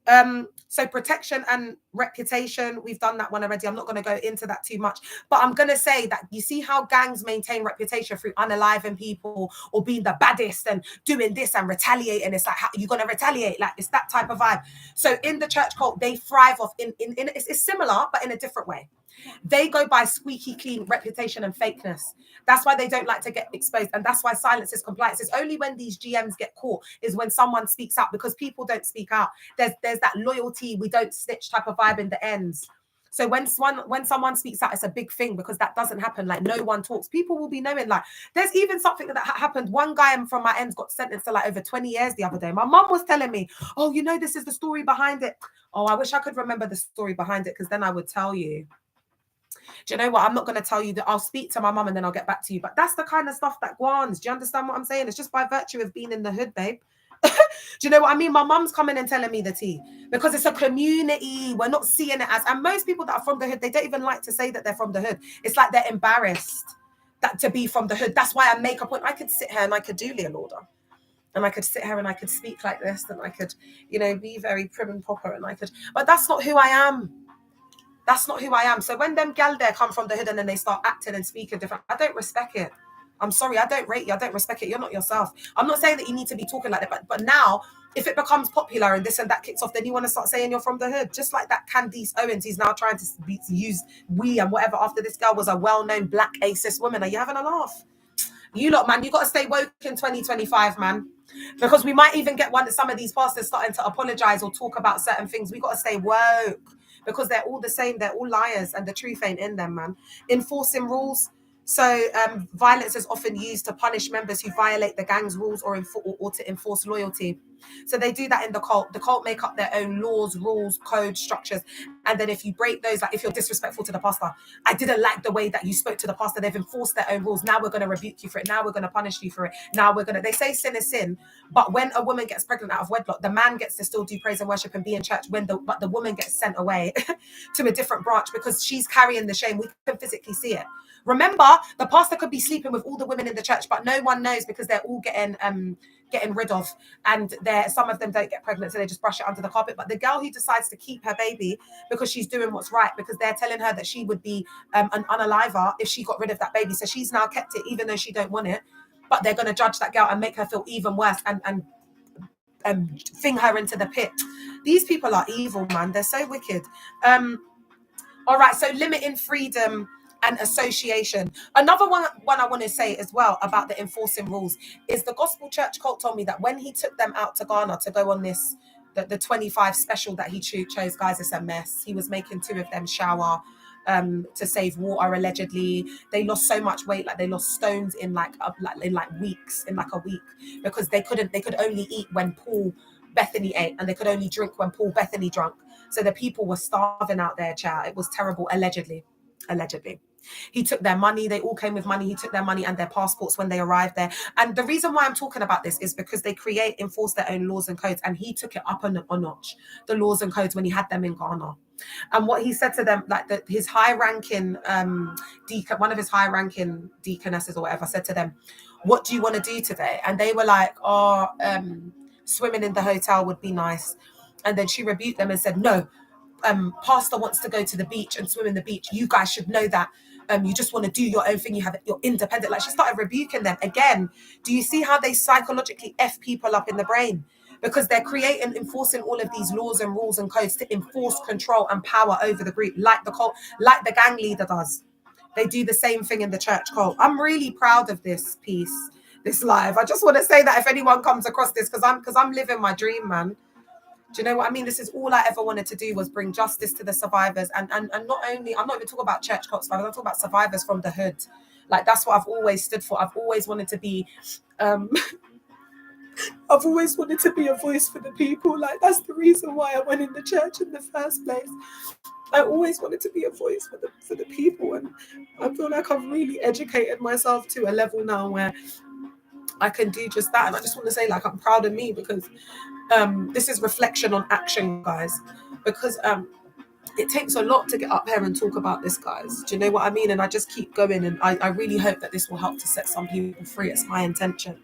So protection and reputation, we've done that one already. I'm not going to go into that too much, but I'm going to say that you see how gangs maintain reputation through unaliving people or being the baddest and doing this and retaliating. It's like, how you're going to retaliate? Like, it's that type of vibe. So in the church cult, they thrive off in it's similar, but in a different way. They go by squeaky clean reputation and fakeness. That's why they don't like to get exposed. And that's why silence is compliance. It's only when these GMs get caught is when someone speaks out, because people don't speak out. There's that loyalty, we don't snitch type of vibe in the ends. So when someone speaks out, it's a big thing, because that doesn't happen. Like, no one talks. People will be knowing. Like, there's even something that happened. One guy from my ends got sentenced to like over 20 years the other day. My mum was telling me, oh, you know, this is the story behind it. Oh, I wish I could remember the story behind it, because then I would tell you. Do you know what? I'm not going to tell you that. I'll speak to my mum and then I'll get back to you. But that's the kind of stuff that guans. Do you understand what I'm saying? It's just by virtue of being in the hood, babe. Do you know what I mean? My mum's coming and telling me the tea, because it's a community. We're not seeing it as, and most people that are from the hood, they don't even like to say that they're from the hood. It's like they're embarrassed that to be from the hood. That's why I make a point. I could sit here and I could do Leah Lauder. And I could sit here and I could speak like this, and I could, you know, be very prim and proper, and I could, but that's not who I am. That's not who I am. So when them gal there come from the hood and then they start acting and speaking different, I don't respect it. I'm sorry, I don't rate you. I don't respect it. You're not yourself. I'm not saying that you need to be talking like that, but now, if it becomes popular and this and that kicks off, then you want to start saying you're from the hood. Just like that Candice Owens, he's now trying to use we and whatever after this girl was a well-known black A-cis woman. Are you having a laugh? You lot, man, you got to stay woke in 2025, man. Because we might even get some of these pastors starting to apologize or talk about certain things. We got to stay woke, because they're all the same. They're all liars, and the truth ain't in them, man. Enforcing rules. So violence is often used to punish members who violate the gang's rules or to enforce loyalty. So they do that in the cult. The cult make up their own laws, rules, codes, structures. And then if you break those, like if you're disrespectful to the pastor, I didn't like the way that you spoke to the pastor, they've enforced their own rules. Now we're going to rebuke you for it. Now we're going to punish you for it. Now we're going to, they say sin is sin. But when a woman gets pregnant out of wedlock, the man gets to still do praise and worship and be in church, but the woman gets sent away to a different branch, because she's carrying the shame. We can physically see it. Remember, the pastor could be sleeping with all the women in the church, but no one knows, because they're all getting rid of, and some of them don't get pregnant, so they just brush it under the carpet. But the girl who decides to keep her baby because she's doing what's right, because they're telling her that she would be an unaliver if she got rid of that baby, so she's now kept it even though she don't want it. But they're going to judge that girl and make her feel even worse and fling her into the pit. These people are evil, man. They're so wicked. All right, so limiting freedom and association. Another one I want to say as well about the enforcing rules is the gospel church cult told me that when he took them out to Ghana to go on this, the 25 special that he chose, guys, it's a mess. He was making 2 of them shower to save water, allegedly. They lost so much weight, like they lost stones in weeks, in like a week, because they could only eat when Paul Bethany ate, and they could only drink when Paul Bethany drank. So the people were starving out there, child. It was terrible, allegedly. He took their money. They all came with money. He took their money and their passports when they arrived there. And the reason why I'm talking about this is because they enforce their own laws and codes. And he took it up a notch, the laws and codes, when he had them in Ghana. And what he said to them, like his high-ranking deacon, one of his high-ranking deaconesses or whatever, said to them, "What do you want to do today?" And they were like, "Oh, swimming in the hotel would be nice." And then she rebuked them and said, "No, pastor wants to go to the beach and swim in the beach. You guys should know that. You just want to do your own thing. You're independent." Like, she started rebuking them again. Do you see how they psychologically F people up in the brain? Because they're enforcing all of these laws and rules and codes to enforce control and power over the group, like the cult, like the gang leader does. They do the same thing in the church cult. I'm really proud of this piece, this live. I just want to say that if anyone comes across this, because I'm living my dream, man. Do you know what I mean? This is all I ever wanted to do, was bring justice to the survivors. And not only, I'm not even talking about church cult survivors, I'm talking about survivors from the hood. Like, that's what I've always stood for. I've always wanted to be, I've always wanted to be a voice for the people. Like, that's the reason why I went in the church in the first place. I always wanted to be a voice for the people. And I feel like I've really educated myself to a level now where I can do just that. And I just want to say, like, I'm proud of me, because this is reflection on action, guys. Because it takes a lot to get up here and talk about this, guys. Do you know what I mean? And I just keep going, and I really hope that this will help to set some people free. It's my intention.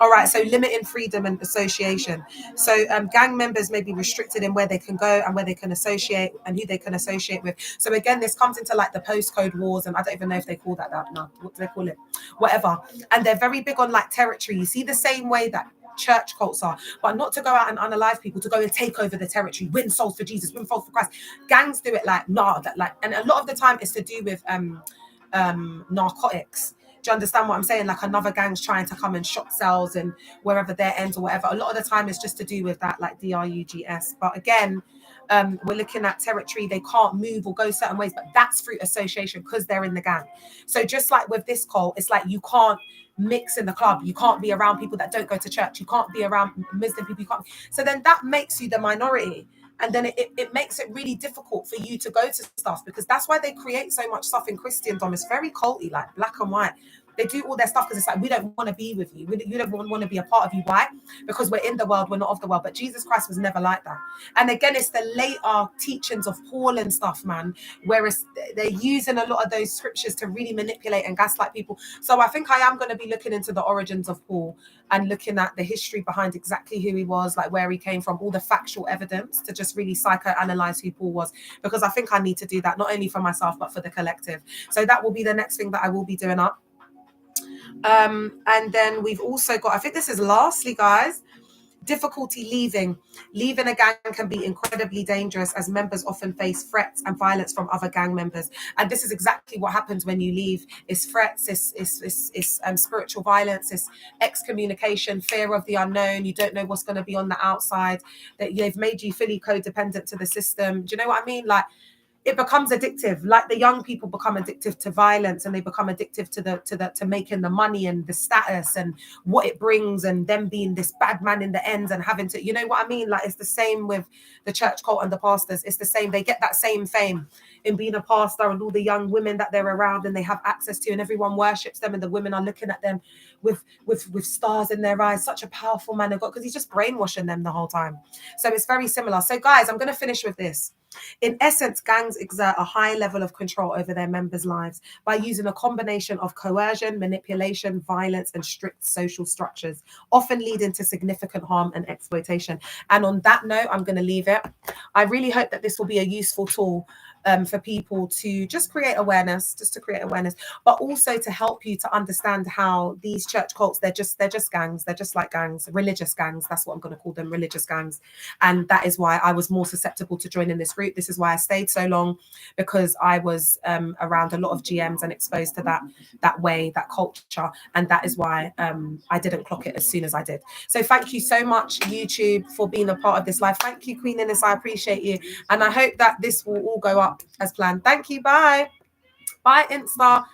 All right, so limiting freedom and association. So gang members may be restricted in where they can go and where they can associate and who they can associate with. So again, this comes into like the postcode wars, and I don't even know if they call that no, what do they call it? Whatever. And they're very big on like territory. You see the same way that church cults are, but not to go out and unalive people, to go and take over the territory, win souls for Jesus, win souls for Christ. Gangs do it like, nah, that like, and a lot of the time it's to do with narcotics. Do you understand what I'm saying? Like another gang's trying to come and shop cells and wherever their ends or whatever. A lot of the time it's just to do with that, like drugs. But again, we're looking at territory. They can't move or go certain ways, but that's through association because they're in the gang. So just like with this cult, it's like you can't mix in the club. You can't be around people that don't go to church. You can't be around Muslim people. You can't. So then that makes you the minority. And then it makes it really difficult for you to go to stuff, because that's why they create so much stuff in Christendom. It's very culty, like black and white. They do all their stuff because it's like, we don't want to be with you. You don't want to be a part of you. Why? Because we're in the world, we're not of the world. But Jesus Christ was never like that. And again, it's the later teachings of Paul and stuff, man, whereas they're using a lot of those scriptures to really manipulate and gaslight people. So I think I am going to be looking into the origins of Paul and looking at the history behind exactly who he was, like where he came from, all the factual evidence, to just really psychoanalyze who Paul was, because I think I need to do that, not only for myself, but for the collective. So that will be the next thing that I will be doing up. And then we've also got, I think this is lastly, guys, difficulty leaving a gang can be incredibly dangerous, as members often face threats and violence from other gang members. And this is exactly what happens when you leave. It's threats, it's spiritual violence, it's excommunication, fear of the unknown. You don't know what's going to be on the outside, that they've made you fully codependent to the system. Do you know what I mean? Like, it becomes addictive. Like the young people become addictive to violence, and they become addictive to making the money and the status and what it brings, and them being this bad man in the ends and having to, you know what I mean? Like, it's the same with the church cult and the pastors. It's the same. They get that same fame in being a pastor, and all the young women that they're around and they have access to, and everyone worships them, and the women are looking at them with stars in their eyes. Such a powerful man of God, because he's just brainwashing them the whole time. So it's very similar. So guys, I'm going to finish with this. In essence, gangs exert a high level of control over their members' lives by using a combination of coercion, manipulation, violence, and strict social structures, often leading to significant harm and exploitation. And on that note, I'm going to leave it. I really hope that this will be a useful tool for people to just create awareness, but also to help you to understand how these church cults, they're just gangs. They're just like gangs, religious gangs. That's what I'm going to call them, religious gangs. And that is why I was more susceptible to joining this group. This is why I stayed so long, because I was around a lot of GMs and exposed to that way, that culture. And that is why I didn't clock it as soon as I did. So thank you so much, YouTube, for being a part of this live. Thank you, Queen Innes. I appreciate you. And I hope that this will all go up as planned. Thank you. Bye. Bye, Insta.